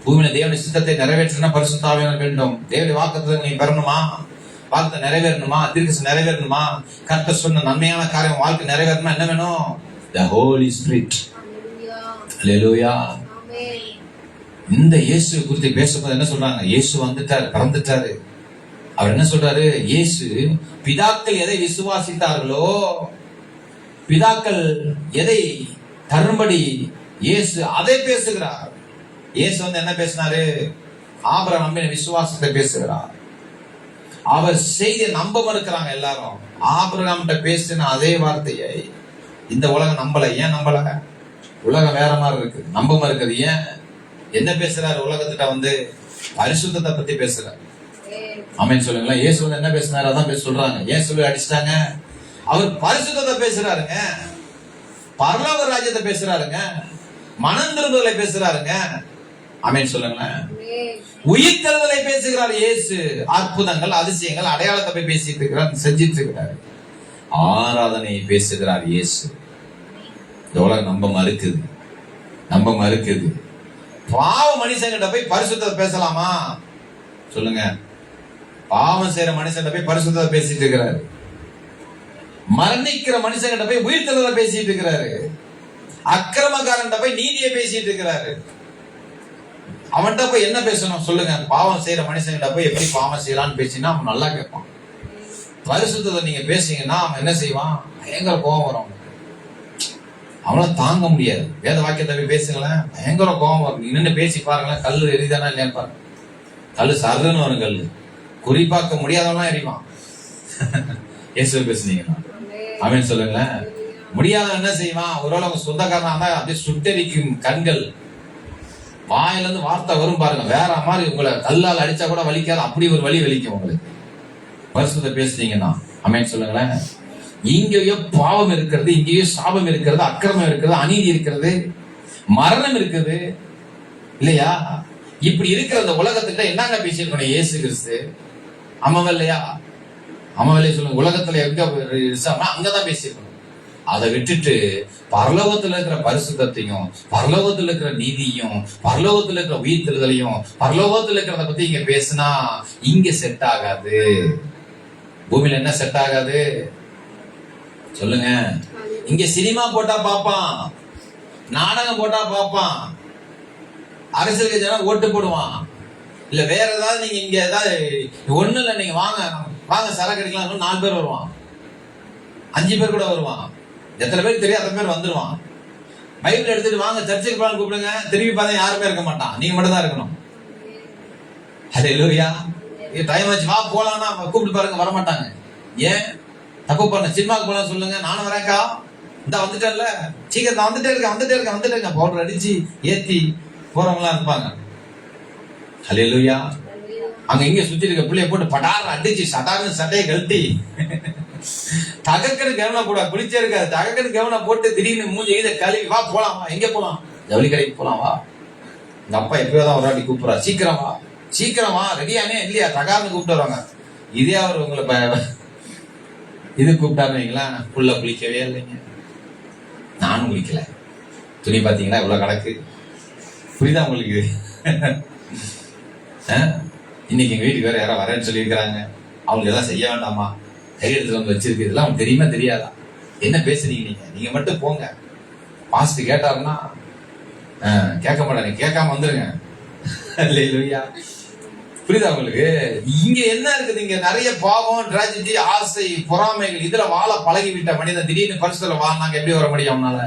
பூமியில தேவனுடைய சித்தத்தை நிறைவேற்றணும், பரிசுத்த ஆவியானவர் வேண்டும். தேவனுடைய வாக்குத்தத்தத்தை நீ பெறணுமா, வாக்குத்தத்தம் நிறைவேறணுமா, தீர்க்கதரிசனம் நிறைவேறணுமா, கர்த்தர் சொன்ன நன்மையான காரியம் வாழ்க்கை நிறைவேறணுமா, என்ன வேணும்? The Holy Spirit. அல்லேலூயா. இந்த இயேசு குறித்து பேசும்போது என்ன சொல்றாங்க? இயேசு வந்துட்டாரு, பிறந்துட்டாரு. அவர் என்ன சொல்றாரு? இயேசு பிதாக்கள் எதை விசுவாசித்தார்களோ, பிதாக்கள் எதை தரும்படி இயேசு அதை பேசுகிறார். இயேசு வந்து என்ன பேசினாரு? ஆபிரகாம் நம்பின விசுவாசத்தை பேசுகிறார். அவர் செய்தியை நம்ப மறுக்கிறாங்க எல்லாரும். ஆபிரகாம் கிட்ட பேசின அதே வார்த்தையை இந்த உலகம் நம்பல. ஏன் நம்பல? உலகம் வேற மாதிரி இருக்கு, நம்ப மறுக்குது. ஏன்? என்ன பேசுறாரு? உலகத்திட்ட வந்து பரிசுத்தத்தை பத்தி பேசுறாரு. ஆமென் சொல்லுங்களேன். இயேசு வந்து என்ன பேசினாரு? அதான் பேச சொல்றாங்க. ஏன் சொல்லி அடிச்சிட்டாங்க? அவர் பரிசுத்தத்தை பேசுறாருங்க, பரலோக ராஜ்யத்தை பேசுறாருங்க, மனம் திரும்புதலை பேசுறாருங்க. ஆமென் சொல்லுங்களேன். உயிர்த்தெழுதலை பேசுகிறார் இயேசு. அற்புதங்கள், அதிசயங்கள், அடையாளத்தை போய் பேசிட்டு இருக்கிறார், செஞ்சிட்டு இருக்கிறார். ஆராதனையை பேசுகிறார் இயேசு. இந்த உலகம் நம்ப மறுக்குது, நம்ப மறுக்குது. பாவ மனுஷங்கிட்ட போய் பரிசுத்தத்தை பேசலாமா சொல்லுங்க? பாவம் செய்யற மனுஷன் போய் பரிசுத்தத்தை பேசிட்டு இருக்கிறாரு. மரணிக்கிற மனுஷங்கிட்ட போய் உயிர்த்தெழுதலை பேசிட்டு இருக்கிறாரு. அக்கிரமக்காரன் போய் நீதியை பேசிட்டு இருக்கிறாரு. அவன்கிட்ட போய் என்ன பேசணும் சொல்லுங்க? பாவம் செய்யற மனுஷங்கிட்ட போய் எப்படி பாவம் செய்யலான்னு பேசினா அவன் நல்லா கேட்பான். பரிசுத்தத்தை நீங்க பேசிங்கன்னா அவன் என்ன செய்வான்? பயங்கர கோபம் வரும். அவனால தாங்க முடியாது. வேத வாக்கியத்தை போய் பேசுங்களேன், பயங்கர கோபம் வரும். நின்று பேசி பாருங்களேன், கல்லு எரிதானா இல்லையான்னு பாருங்க. கல்லு சருன்னு வரும். கல்லு குறிப்பாக்க முடியாதவெல்லாம் எரிவான். இயேசு பேசுனீங்கன்னா ஆமென் சொல்லுங்களேன். முடியாதவன் என்ன செய்வான்? ஒருவேளை அவங்க சொந்தக்காரனா இருந்தா அப்படியே சுட்டெரிக்கும் கண்கள், வாயில இருந்து வார்த்தை வரும் பாருங்க, வேற மாதிரி. உங்களை கல்லால் அடிச்சா கூட வலிக்காது, அப்படி ஒரு வலி வலிக்கும் உங்களுக்கு பரிசுத்தத்தை பேசுனீங்கன்னா. ஆமென் சொல்லுங்களேன். இங்கேயோ பாவம் இருக்கிறது, இங்கேயோ சாபம் இருக்கிறது, அக்கிரமம் இருக்கிறது, அநீதி இருக்கிறது, மரணம் இருக்குது இல்லையா? இப்படி இருக்கிற அந்த உலகத்துக்கிட்ட என்னங்க பேசியிருக்கணும் இயேசு கிறிஸ்து? அம்மாவ இல்லையா? அம்மாவிலே சொல்லுங்க. உலகத்துல எங்க அங்கதான் பேசியிருக்கணும். அதை விட்டுட்டு பரலோகத்துல இருக்கிற பரிசுத்தத்தையும், பரலோகத்துல இருக்கிற நீதியும், பரலோகத்துல இருக்கிற உயிர்த்தெழுதலையும், பரலோகத்துல இருக்கிறத பத்தி இங்க பேசினா இங்க செட் ஆகாது. பூமியில என்ன செட் ஆகாது சொல்லுங்க? இங்க சினிமா போட்டா பாப்பான், நாடகம் போட்டா பாப்பான், அரசியல் கட்சினா ஓட்டு போடுவான், இல்ல வேற ஏதாவது. நீங்க இங்க ஏதாவது ஒண்ணு இல்ல, நீங்க வாங்க வாங்க சரக்கு அடிக்கலாம், 4 பேர் வருவான், 5 பேர் கூட வருவான். எத்தனை பேர் தெரியும் அத்தனை பேர் வந்துருவான். பைபிள் எடுத்துட்டு வாங்க சர்ச்சுக்கு போலாம் கூப்பிடுங்க, திரும்பி பார்த்தா யாருமே இருக்க மாட்டான், நீங்க மட்டும் தான் இருக்கணும். ஹல்லேலூயா. டைம் ஆச்சு வா போலாம்னா கூப்பிட்டு பாருங்க, வரமாட்டாங்க. ஏன் தப்பு பண்ண? சினிமாக்கு போலாம் சொல்லுங்க, நானும் வரேன்க்கா, இந்த வந்துட்டேன்ல, சீக்கிரம் நான் வந்துட்டே இருக்கேன் பவுடர் அடிச்சு ஏத்தி போறவங்களா இருப்பாங்க. ஹல்லேலூயா. அங்க இங்க சுத்தி இருக்க பிள்ளைய போட்டு படார அடிச்சு சடார்னு சட்டையை கழட்டி தகக்கன்னு கவனம் போட குளிச்சே இருக்காது, தகக்கன்னு கவனம் போட்டு திடீர்னு மூஞ்சி இதை கழுவி வா போலாம், வா எங்க போலாம், ஜவுளி கடைக்கு போலாம் வா, எங்க அப்பா எப்பயோதான் ஒரு வாட்டி கூப்பிடுறா, சீக்கிரம் வா ரெடியானே இல்லையா, தகார்னு கூப்பிட்டு வருவாங்க. இதே அவர் உங்களை இது கூப்பிட்டாருங்களா, புள்ள குளிக்கவே இல்லைங்க, நானும் குளிக்கல, துணி பாத்தீங்களா இவ்வளவு கிடக்கு, புரியுதா உங்களுக்கு? இன்னைக்கு எங்க வீட்டுக்கு வேற யாரும் வரேன்னு சொல்லியிருக்கிறாங்க, அவங்களுக்கு எல்லாம் செய்ய வேண்டாமா, கையெழுத்துல வந்து வச்சிருக்கு, இதெல்லாம் அவங்களுக்கு தெரியுமா தெரியாதா? என்ன பேசுறீங்க நீங்க மட்டும் போங்க. பாஸ்ட் கேட்டாருன்னா கேட்க மாட்டாங்க, கேட்காம வந்துருங்க. இல்லையா? புரியுதா உங்களுக்கு? இங்க என்ன இருக்குது? இங்க நிறைய பாவம், டிராஜடி, ஆசை, பொறாமைகள், இதுல வாழ பழகிவிட்ட மனிதன் திடீர்னு பரிசுத்தல வாழ்நாங்க எப்படி வர முடியும் அவனால?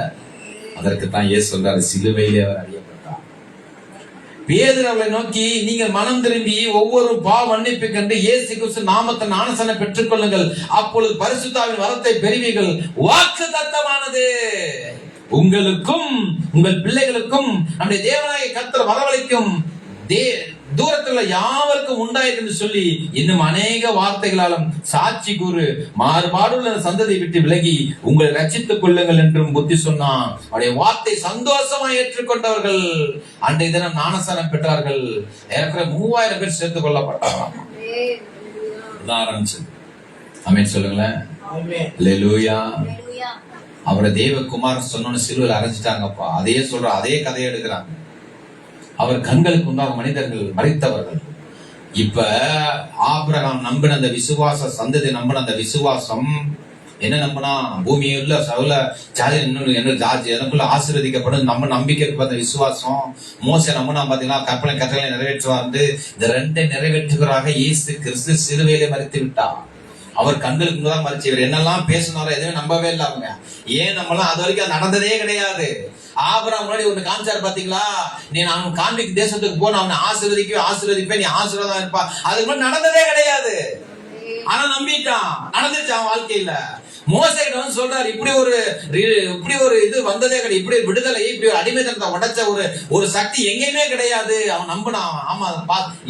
அதற்கு தான் இயேசு சொல்றாரு, சிலுவையிலே அவர் அறியப்பட்டார். பேதுரு அவர்களை நோக்கி, நீங்கள் மனம் திரும்பி ஒவ்வொரு பாவ மன்னிப்பு கண்டு இயேசு கிறிஸ்து நாமத்தில் ஞானஸ்நானம் பெற்றுக் கொள்ளுங்கள், அப்பொழுது பரிசுத்தாவின் வரத்தை பெறுவீர்கள். வாக்குத்தத்தமானது உங்களுக்கும் உங்கள் பிள்ளைகளுக்கும் நம்முடைய தேவனாகிய கர்த்தர் வரவழைக்கும் தூரத்தில் யாவருக்கும் உண்டாயிருக்கு என்று சொல்லி இன்னும் அநேக வார்த்தைகளாலும் சாட்சி கூறு, மாறுபாடுள்ள சந்ததியை விட்டு விலகி உங்களை ரட்சித்துக் கொள்ளுங்கள் என்றும் புத்தி சொன்னான். அவருடைய வார்த்தை சந்தோஷமாய் ஏற்றுக்கொண்டவர்கள் அன்றைய தினம் ஞானஸ்நானம் பெற்றார்கள். ஏற்கனவே 3000 பேர் சேர்த்துக் கொள்ளப்பட்டார்கள். ஆரம்பிச்சது. ஆமென் சொல்லுங்களேன். அல்லேலூயா. அவரை தேவகுமாரன் சொன்னோன்னு சிலுவையில் அரைஞ்சிட்டாங்கப்பா. அதையே சொல்ற, அதே கதையை எடுக்கிறாங்க. அவர் கண்களுக்கு முன்னாக மனிதர்கள் மறித்தவர்கள். இப்ப ஆபிரகாம் நம்பின அந்த விசுவாச சந்ததி, நம்பின அந்த விசுவாசம் என்ன நம்பினா, பூமியுள்ள சவுல ஜாதி எனக்குள்ள ஆசீர்வதிக்கப்படும் நம்ம நம்பிக்கை இருப்ப அந்த விசுவாசம். மோசே நம்பினா பாத்தீங்கன்னா கட்டளை நிறைவேற்றுவார். இந்த 2 நிறைவேற்றுகிறாக இயேசு கிறிஸ்து சிலுவையிலே மறித்து விட்டார். அவர் கண்களுக்கு முன்னதாக மறிச்சு, இவர் என்னெல்லாம் பேசினாரோ எதுவுமே நம்பவே இல்லை அவங்க. ஏன் நம்மளாம் அது வரைக்கும் நடந்ததே கிடையாது. ஆபிரகாம் முன்னாடி ஒண்ணு காமிச்சாரு பாத்தீங்களா, நீ நான் காண்பிக்கு தேசத்துக்கு போன அவனை ஆசீர்வதிப்பேன், நீ ஆசீர்வாதம் இருப்பா. அதுக்கு முன்னாடி நடந்ததே கிடையாது. ஆனா நம்பிட்டான், நடந்துச்சு அவன் வாழ்க்கையில. மோசே கிட்ட வந்து சொல்றாரு, இப்படி ஒரு இது வந்ததே கிடையாது, இப்படி ஒரு விடுதலை, இப்படி ஒரு அடிமைத்தனத்தை உடைச்ச ஒரு சக்தி எங்கேயுமே கிடையாது. அவன் நம்பினான். ஆமா,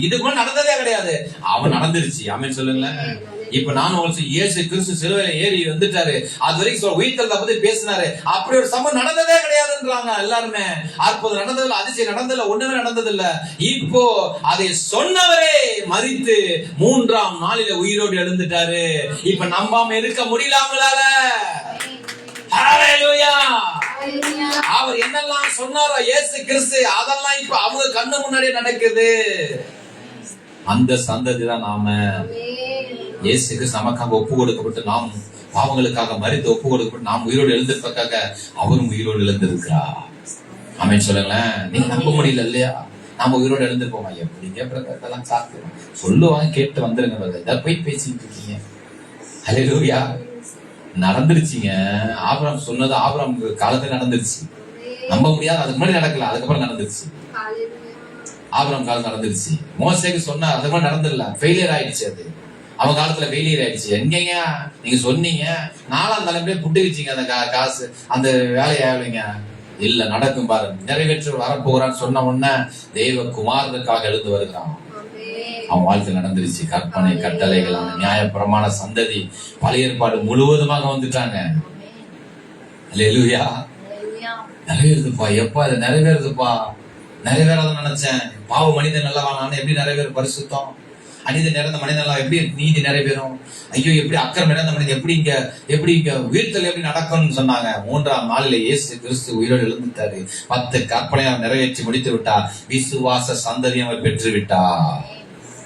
இதுக்கு முன்னாடி நடந்ததே கிடையாது. அவன் நடந்துருச்சு. ஆமென் சொல்லுங்களேன். இப்ப நான் உங்களுக்கு இயேசு கிறிஸ்து சிலுவையில ஏறி வந்துட்டாரு, அது வரைக்கும் உயிர்த்தெழுதலை பத்தி பேசினாரு. அப்படி ஒரு சம்பவம் நடந்ததே கிடையாதுன்றாங்க எல்லாருமே. அற்புதம் நடந்ததில்ல, அதிசயம் நடந்ததில்ல, ஒண்ணுமே நடந்ததில்ல. இப்போ அதை சொன்னவரே மரித்து 3ஆம் நாளில உயிரோடு எழுந்துட்டாரு. இப்ப நம்பாம இருக்க முடியல அவங்களால. ஹல்லேலூயா. அவர் என்னெல்லாம் சொன்னாரோ இயேசு கிறிஸ்து, அதெல்லாம் இப்ப அவங்க கண்ணு முன்னாடியே நடக்குது. அந்த சந்ததி தான் நாம. இயேசு கிறிஸ்து நமக்காக ஒப்பு கொடுக்கப்பட்டு, நாம் பாவங்களுக்காக மரித்து ஒப்பு கொடுக்கப்பட்டு நாம் உயிரோடு எழுந்திருப்பதற்காக அவரும் உயிரோடு எழுந்திருக்கிறார். ஆமென் சொல்லுங்களேன். நீங்க நம்ப முடியல இல்லையா? நாம உயிரோடு எழுந்திருப்போமா? எப்படிங்க பிரதெல்லாம் சாப்பிடுவோம் சொல்லுவாங்க, கேட்டு வந்துருங்க. இதை போய் பேசிட்டு இருக்கீங்க. ஹல்லேலூயா. நடந்துருச்சுங்க. ஆபிரகாம் சொன்னது ஆபிரகாம் காலத்துல நடந்துருச்சு. நம்ப முடியாது, அதுக்கு முன்னாடி நடக்கல, அதுக்கப்புறம் நடந்துருச்சு. ஆபிரகாம் காலம் நடந்துருச்சு. மோசேக்கு சொன்னார், அதுக்கு முன்னாடி நடந்துடல, ஃபெயிலியர் ஆயிடுச்சு. அது அவன் காலத்துல ஃபெயிலியர் ஆயிடுச்சு. எங்கங்க நீங்க சொன்னீங்க, 4ஆம் தலைமுறையே புட்டுக்குச்சிங்க அந்த காசு, அந்த வேலையை ஆகலைங்க. இல்ல நடக்கும் பாருங்க, நிறைவேற்ற வரப்போகிறான்னு சொன்ன உடனே தெய்வ குமாரனுக்காக எழுந்து வருகிறான். அவன் வாழ்க்கை நடந்துருச்சு. கற்பனை, கட்டளைகள், அந்த நியாய பிரமாண சந்ததி பழைய ஏற்பாடு முழுவதுமாக வந்துட்டாங்க. அல்லேலூயா. நிறைவேறுதுப்பா. எப்பா இது நிறைவேறுதுப்பா? நிறைவேறாத நினைச்சேன். பாவ மனிதன் நல்லவா, நான் எப்படி நிறைவேறு பரிசுத்தம்? அநீதி நிறைந்த மனிதன் எப்படி நீதி நிறைவேறும்? ஐயோ, எப்படி அக்கிரமம் நிறைந்த மனிதன் எப்படி இங்க வீழ்த்தல் எப்படி நடக்கும்னு சொன்னாங்க. 3ஆம் நாளில இயேசு கிறிஸ்து உயிரோடு எழுந்துட்டாரு. 10 கற்பனையை நிறைவேற்றி முடித்து விட்டார். விசுவாச சந்ததியை அவர் பெற்று விட்டார்.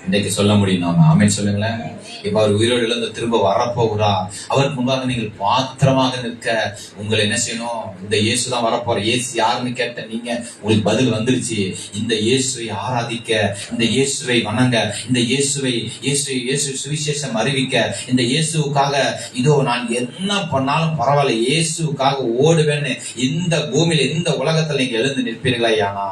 இன்னைக்கு சொல்ல முடியும் நாம. ஆமென் சொல்லுங்களேன். இப்ப அவர் உயிரோடு எழுந்து திரும்ப வரப்போகிறார். அவருக்கு முன்பாக நீங்கள் பாத்திரமாக நிற்க உங்களை என்ன செய்யணும்? இந்த இயேசு தான் வரப்போற. இயேசு யாருன்னு கேட்ட நீங்க, உங்களுக்கு பதில் வந்துருச்சு. இந்த இயேசுவை ஆராதிக்க, இந்த இயேசுவை வணங்க, இந்த இயேசு சுவிசேஷம் அறிவிக்க, இந்த இயேசுக்காக இதோ நான் என்ன பண்ணாலும் பரவாயில்ல, இயேசுக்காக ஓடுவேன்னு இந்த பூமியில இந்த உலகத்துல நீங்க எழுந்து நிற்பீர்களா? யானா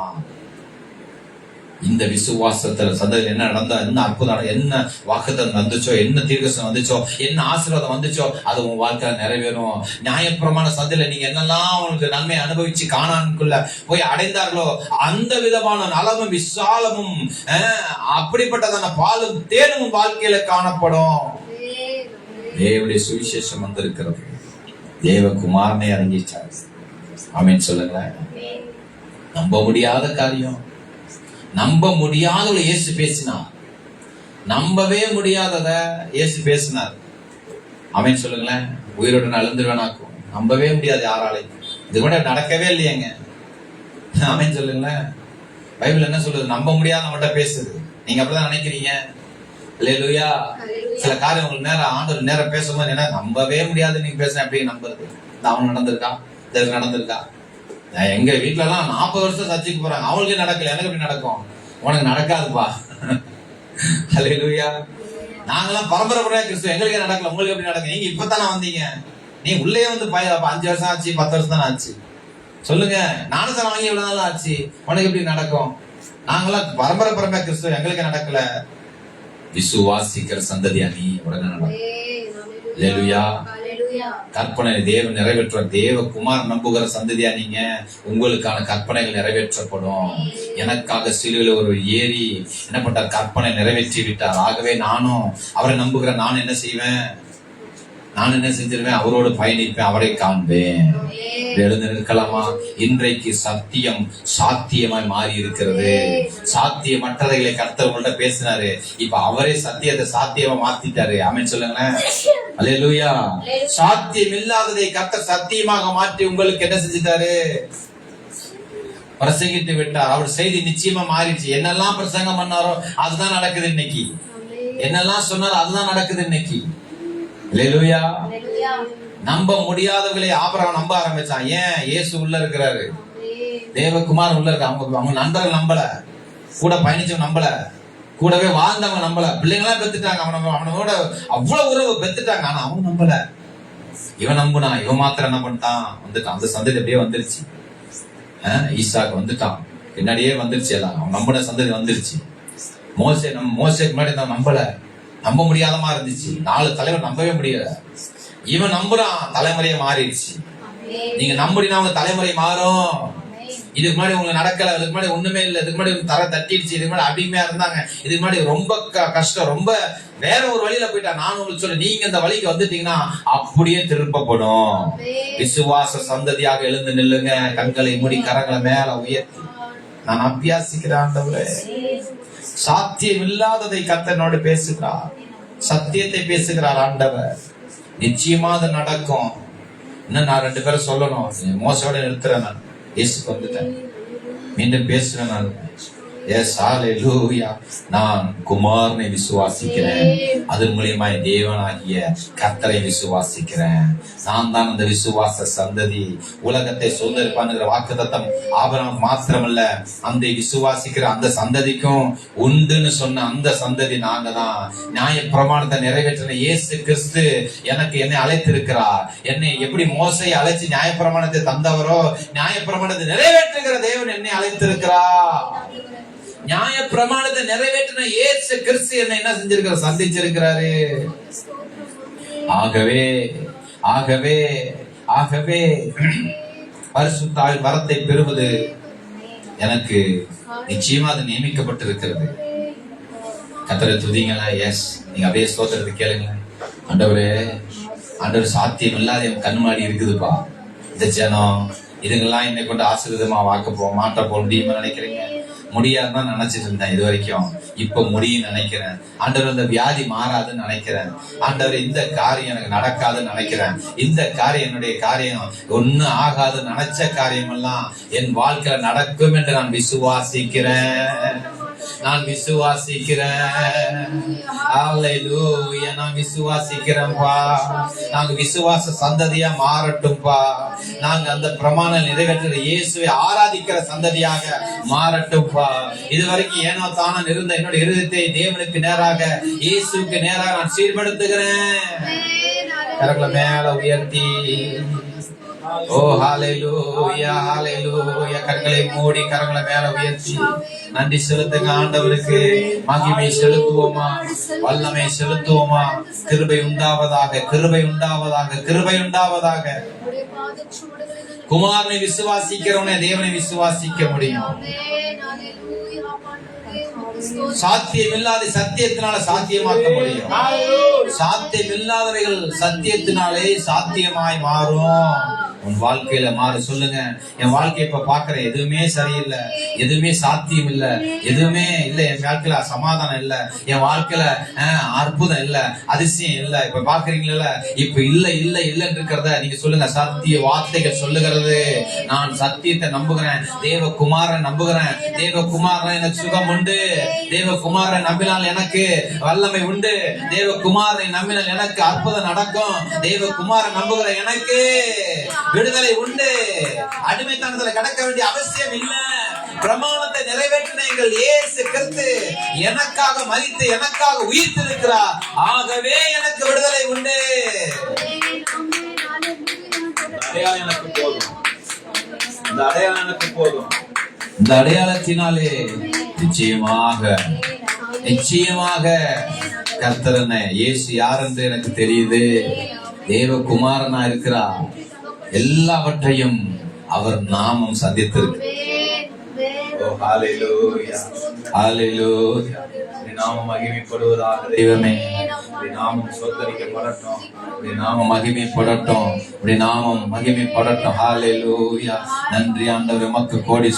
இந்த விசுவாசத்துல சந்ததியில் என்ன நடந்தா, என்ன அற்புதம், என்ன வாக்குத்தத்தம் வந்துச்சோ, என்ன தீர்க்கதரிசனம் வந்துச்சோ, என்ன ஆசீர்வாதம் வந்துச்சோ, அது உங்க வாழ்க்கையில நிறைவேறும். நியாயப்பிரமாண சந்ததியில நீங்க என்னெல்லாம் உங்களுக்கு நன்மை அனுபவிச்சு கானானுக்குள்ள போய் அடைந்தார்களோ, அந்த விதமான நலமும் விசாலமும் அப்படிப்பட்டதான பாலும் தேனும் வாழ்க்கையில காணப்படும். தேவனுடைய சுவிசேஷம் வந்திருக்கிறது. தேவகுமாரனை இறங்கிச்சார். ஆமென் சொல்லுங்க. நம்ப முடியாத காரியம், நம்ப முடியாத இயேசு பேசினார். நம்பவே முடியாதத இயேசு பேசினார். ஆமென் சொல்லுங்களேன். உயிரோடு நான் எழுந்துருவேனாக்கும். நம்பவே முடியாது யாராலையும். இது கூட நடக்கவே இல்லையேங்க. ஆமென் சொல்லுங்களேன். பைபிள் என்ன சொல்லுது? நம்ப முடியாத நம்மகிட்ட பேசுது. நீங்க அப்படிதான் நினைக்கிறீங்க. அல்லேலூயா. சில காரியம் உங்களுக்கு நேரம் ஆண்டவர் நேரம் பேசும்போது என்ன நம்பவே முடியாது. நீங்க பேசுன எப்படி நம்புறது? அவன் நடந்திருக்கா, இதற்கு நடந்திருக்கா? எங்க வீட்டுல எல்லாம் 40 வருஷம் சர்ச்சைக்கு போறாங்க. அவங்களுக்கு நடக்கல, எனக்கு எப்படி நடக்கும்? உனக்கு நடக்காதுப்பா. அல்லேலூயா. நாங்கெல்லாம் பரம்பரை கிறிஸ்துவ, எங்களுக்கு நடக்கல, உங்களுக்கு எப்படி நடக்கும்? நீங்க இப்பதானே வந்தீங்க. நீ உள்ளே வந்து 5 வருஷம் ஆச்சு, 10 வருஷம் தானே ஆச்சு. சொல்லுங்க. நானும் வாங்கி எவ்வளவு நாள் ஆச்சு, உனக்கு எப்படி நடக்கும்? நாங்கெல்லாம் பரம்பரை கிறிஸ்துவ, எங்களுக்கு நடக்கல. விசுவாசிக்கிற சந்ததியா நீ உடனே நடக்கும். அல்லேலூயா. கற்பனை தேவன் நிறைவேற்றுவார். தேவகுமார் நம்புகிற சந்ததியா நீங்க, உங்களுக்கான கற்பனைகள் நிறைவேற்றப்படும். எனக்காக சிலுவையில் ஒரு ஏறி என்ன பண்ணார்? கற்பனை நிறைவேற்றி விட்டார். ஆகவே நானும் அவரை நம்புகிற நான் என்ன செய்வேன்? நான் என்ன செஞ்சிருவேன்? அவரோடு பயணிப்பேன், அவரை காண்பேன். எழுந்து நிற்கலாமா? இன்றைக்கு சத்தியம் சாத்தியமாய் மாறி இருக்கிறது. சாத்தியமற்றதைகளை கர்த்தர் உங்கள்ட்ட பேசினாரு. இப்ப அவரே சத்தியத்தை சாத்தியமா மாத்திட்டாரு. ஆமென் சொல்லுங்களேன். அல்லேலூயா. சாத்தியம் இல்லாததை கர்த்தர் சத்தியமாக மாற்றி உங்களுக்கு என்ன செஞ்சிட்டாரு? பிரசங்கித்து விட்டார். அவர் செய்தி நிச்சயமா மாறிடுச்சு. என்னெல்லாம் பிரசங்கம் பண்ணாரோ அதுதான் நடக்குது இன்னைக்கு. என்னெல்லாம் சொன்னாரோ அதுதான் நடக்குது இன்னைக்கு. அல்லேலூயா. நம்ப முடியாதவர்களை ஆபிரகாம் நம்ப ஆரம்பிச்சான். ஏன்? இயேசு உள்ள இருக்கிறாரு, தேவகுமார் உள்ள இருக்க. அவங்க நண்பர்கள் நம்பல, கூட பயணிச்சவங்க நம்பல, கூடவே வாழ்ந்தவங்க நம்பல, பிள்ளைங்களா பெத்துட்டாங்க, அவனோட அவ்வளவு உறவு பெத்துட்டாங்க. ஆனா அவங்க நம்பல. இவன் நம்புனா. இவன் மாத்திரம் என்ன பண்ணிட்டான்? வந்துட்டான். அந்த சந்ததி அப்படியே வந்துருச்சு. ஈசாக்கு வந்துட்டான், பின்னாடியே வந்துருச்சு. எல்லாம் அவன் நம்பின சந்ததி வந்துருச்சு. மோசேக்கு முன்னாடி நம்பல, நம்ப முடியாதமா இருந்துச்சு. 4 தலைவர் நம்பவே முடியல. இவன் நம்புறான், தலைமுறையை மாறிடுச்சு. நீங்க நம்பினா உங்க தலைமுறை மாறும். இதுக்கு முன்னாடி உங்களுக்கு நடக்கல, இதுக்கு முன்னாடி ஒண்ணுமே இல்லை, இதுக்கு முன்னாடி தர தட்டிடுச்சு, இதுக்கு முன்னாடி அடிமையா இருந்தாங்க, இதுக்கு முன்னாடி ரொம்ப கஷ்டம், ரொம்ப வேற ஒரு வழியில போயிட்டா. நான் உங்களுக்கு சொல்ல, நீங்க இந்த வழிக்கு வந்துட்டீங்கன்னா அப்படியே திருப்பப்படும். விசுவாச சந்ததியாக எழுந்து நில்லுங்க. கண்களை மூடி கரங்களை மேல உயர்த்தி நான் அபியாசிக்கிறேன். ஆண்டவரே, சாத்தியம் இல்லாததை கர்த்தனோடு பேசுகிறார், சத்தியத்தை பேசுகிறார் ஆண்டவர். நிச்சயமா அது நடக்கும். இன்னும் நான் 2 பேரும் சொல்லணும். மோசோட நிறுத்துறேன். நான் இயேசுக்கு வந்துட்டேன், மீண்டும் பேசுறேன். நான் நான் குமாரனை விசுவாசிக்கிறேன், அதன் மூலியமா தேவனாகிய கர்த்தரை விசுவாசிக்கிறேன். நான் தான் அந்த விசுவாச சந்ததி. உலகத்தை சுதந்திரிப்பான்ங்கிற வாக்குத்தத்தம் ஆபிரகாமுக்கு மாத்திரமல்ல, அந்த விசுவாசிக்கிற அந்த சந்ததிக்கும் உண்டுன்னு சொன்ன அந்த சந்ததி நாங்க தான். நியாய பிரமாணத்தை நிறைவேற்றின இயேசு கிறிஸ்து எனக்கு என்னை அழைத்திருக்கிறார். என்னை எப்படி மோசையை அழைச்சு நியாய பிரமாணத்தை தந்தவரோ, நியாய பிரமாணத்தை நிறைவேற்றுகிற தேவன் என்னை அழைத்திருக்கிறார். நியாய பிரமாணத்தை நிறைவேற்றின இயேசு கிறிஸ்து என்னை என்ன செஞ்சிருக்கிற? சந்திச்சிருக்கிறாரு. ஆகவே ஆகவே ஆகவே பரிசுத்த வரத்தை பெறுவது எனக்கு நிச்சயமா அது நியமிக்கப்பட்டிருக்கிறது. கர்த்தரை துதிங்களா? எஸ், நீங்க அப்படியே ஸ்தோத்திரத்தை கேளுங்களேன். ஆண்டவர் சாத்தியம் இல்லாத என் கண்மாடி இருக்குதுப்பா. இந்த ஜனம் இதுங்கெல்லாம் என்னை கொண்டு ஆசீர்வாதமா வாக்க மாட்ட போக முடியுமா நினைக்கிறீங்க? முடியாதுதான் நினைச்சிட்டு இருந்தேன் இது வரைக்கும். இப்ப முடியும் நினைக்கிறேன். ஆண்டவர் இந்த வியாதி மாறாதுன்னு நினைக்கிறேன். ஆண்டவர் இந்த காரியம் எனக்கு நடக்காதுன்னு நினைக்கிறேன். இந்த காரியம் என்னுடைய காரியம் ஒண்ணு ஆகாது நினைச்ச காரியம் எல்லாம் என் வாழ்க்கையில நடக்கும் என்று நான் விசுவாசிக்கிறேன். நான் விசுவாசிக்கிறேன். அல்லேலூயா. நான் விசுவாசிக்கிறேன்பா. நாங்க விசுவாச சந்ததியா மாறட்டும்பா. நாங்க அந்த பிரமாணம் நிறைவேற்ற இயேசுவை ஆராதிக்கிற சந்ததியாக மாறட்டும்பா. இதுவரைக்கும் ஏனோ தானோ இருந்த என்னுடைய இருதயத்தை தேவனுக்கு நேராக, இயேசுக்கு நேராக நான் சீர்படுத்துகிறேன். கரங்களை மேல உயர்த்தி ஓ ஹalleluya ஹalleluya. கண்களை மூடி கரங்களை மேல உயர்த்தி நன்றி செலுத்துங்க. ஆண்டவருக்கு மகிமை செலுத்துவோமா, வல்லமை செலுத்துவோமா. கிருபை உண்டாவதாக, கிருபை உண்டாவதாக, கிருபை உண்டாவதாக. குமாரனை விசுவாசிக்கிறவனே தேவனை விசுவாசிக்க முடியும். சாத்தியம் இல்லாத சத்தியத்தினால சாத்தியமாக்க முடியும். சாத்தியம் இல்லாதவைகள் சத்தியத்தினாலே சாத்தியமாய் மாறும். உன் வாழ்க்கையில மாறு. சொல்லுங்க, என் வாழ்க்கையை இப்ப பாக்குறேன், எதுவுமே சரியில்லை, எதுவுமே சாத்தியம் இல்ல, எதுவுமே இல்ல, என் வாழ்க்கையில சமாதானம் இல்ல, என் வாழ்க்கையில அற்புதம் இல்ல, அதிசயம் இல்ல. இப்ப பாக்குறீங்களா, இப்ப இல்ல இல்ல இல்லன்னு இருக்கிறத நீங்க சொல்லுங்க. சத்திய வார்த்தைகள் சொல்லுகிறது. நான் சத்தியத்தை நம்புகிறேன், தேவகுமாரன் நம்புகிறேன். தேவகுமாரன் எனக்கு சுகம் உண்டு, தேவகுமாரனை நம்பினால் எனக்கு வல்லமை உண்டு, தேவகுமாரனை நம்பினால் எனக்கு அற்புதம் நடக்கும், தேவகுமாரன் நம்புகிற எனக்கு விடுதலை உண்டு. அடிமைத்தனத்துல கடக்க வேண்டிய அவசியம் இல்ல. பிரமாணத்தை நிறைவேற்றின எங்கள் இயேசு கிறிஸ்து எனக்காக மரித்து எனக்காக உயிர்த்திருக்கிறார். ஆகவே எனக்கு விடுதலை உண்டு. அடையாளம் எனக்கு போதும், இந்த அடையாளம் எனக்கு போதும். இந்த அடையாளத்தினாலே நிச்சயமாக நிச்சயமாக கர்த்தரனை இயேசு யார் என்று எனக்கு தெரியுது. தேவகுமாரனா இருக்கிறார். எல்லாவற்றையும் அவர் நாமம் சந்தித்திருக்கு. நாமம் மகிமைப்படுவதாக. தெய்வமே, நாமம் சொத்தரிக்கப்படட்டும், நாமம் மகிமைப்படட்டும், நாமம் மகிமைப்படட்டும். ஹல்லேலூயா. நன்றி ஆண்டவரே, உமக்கு கோடி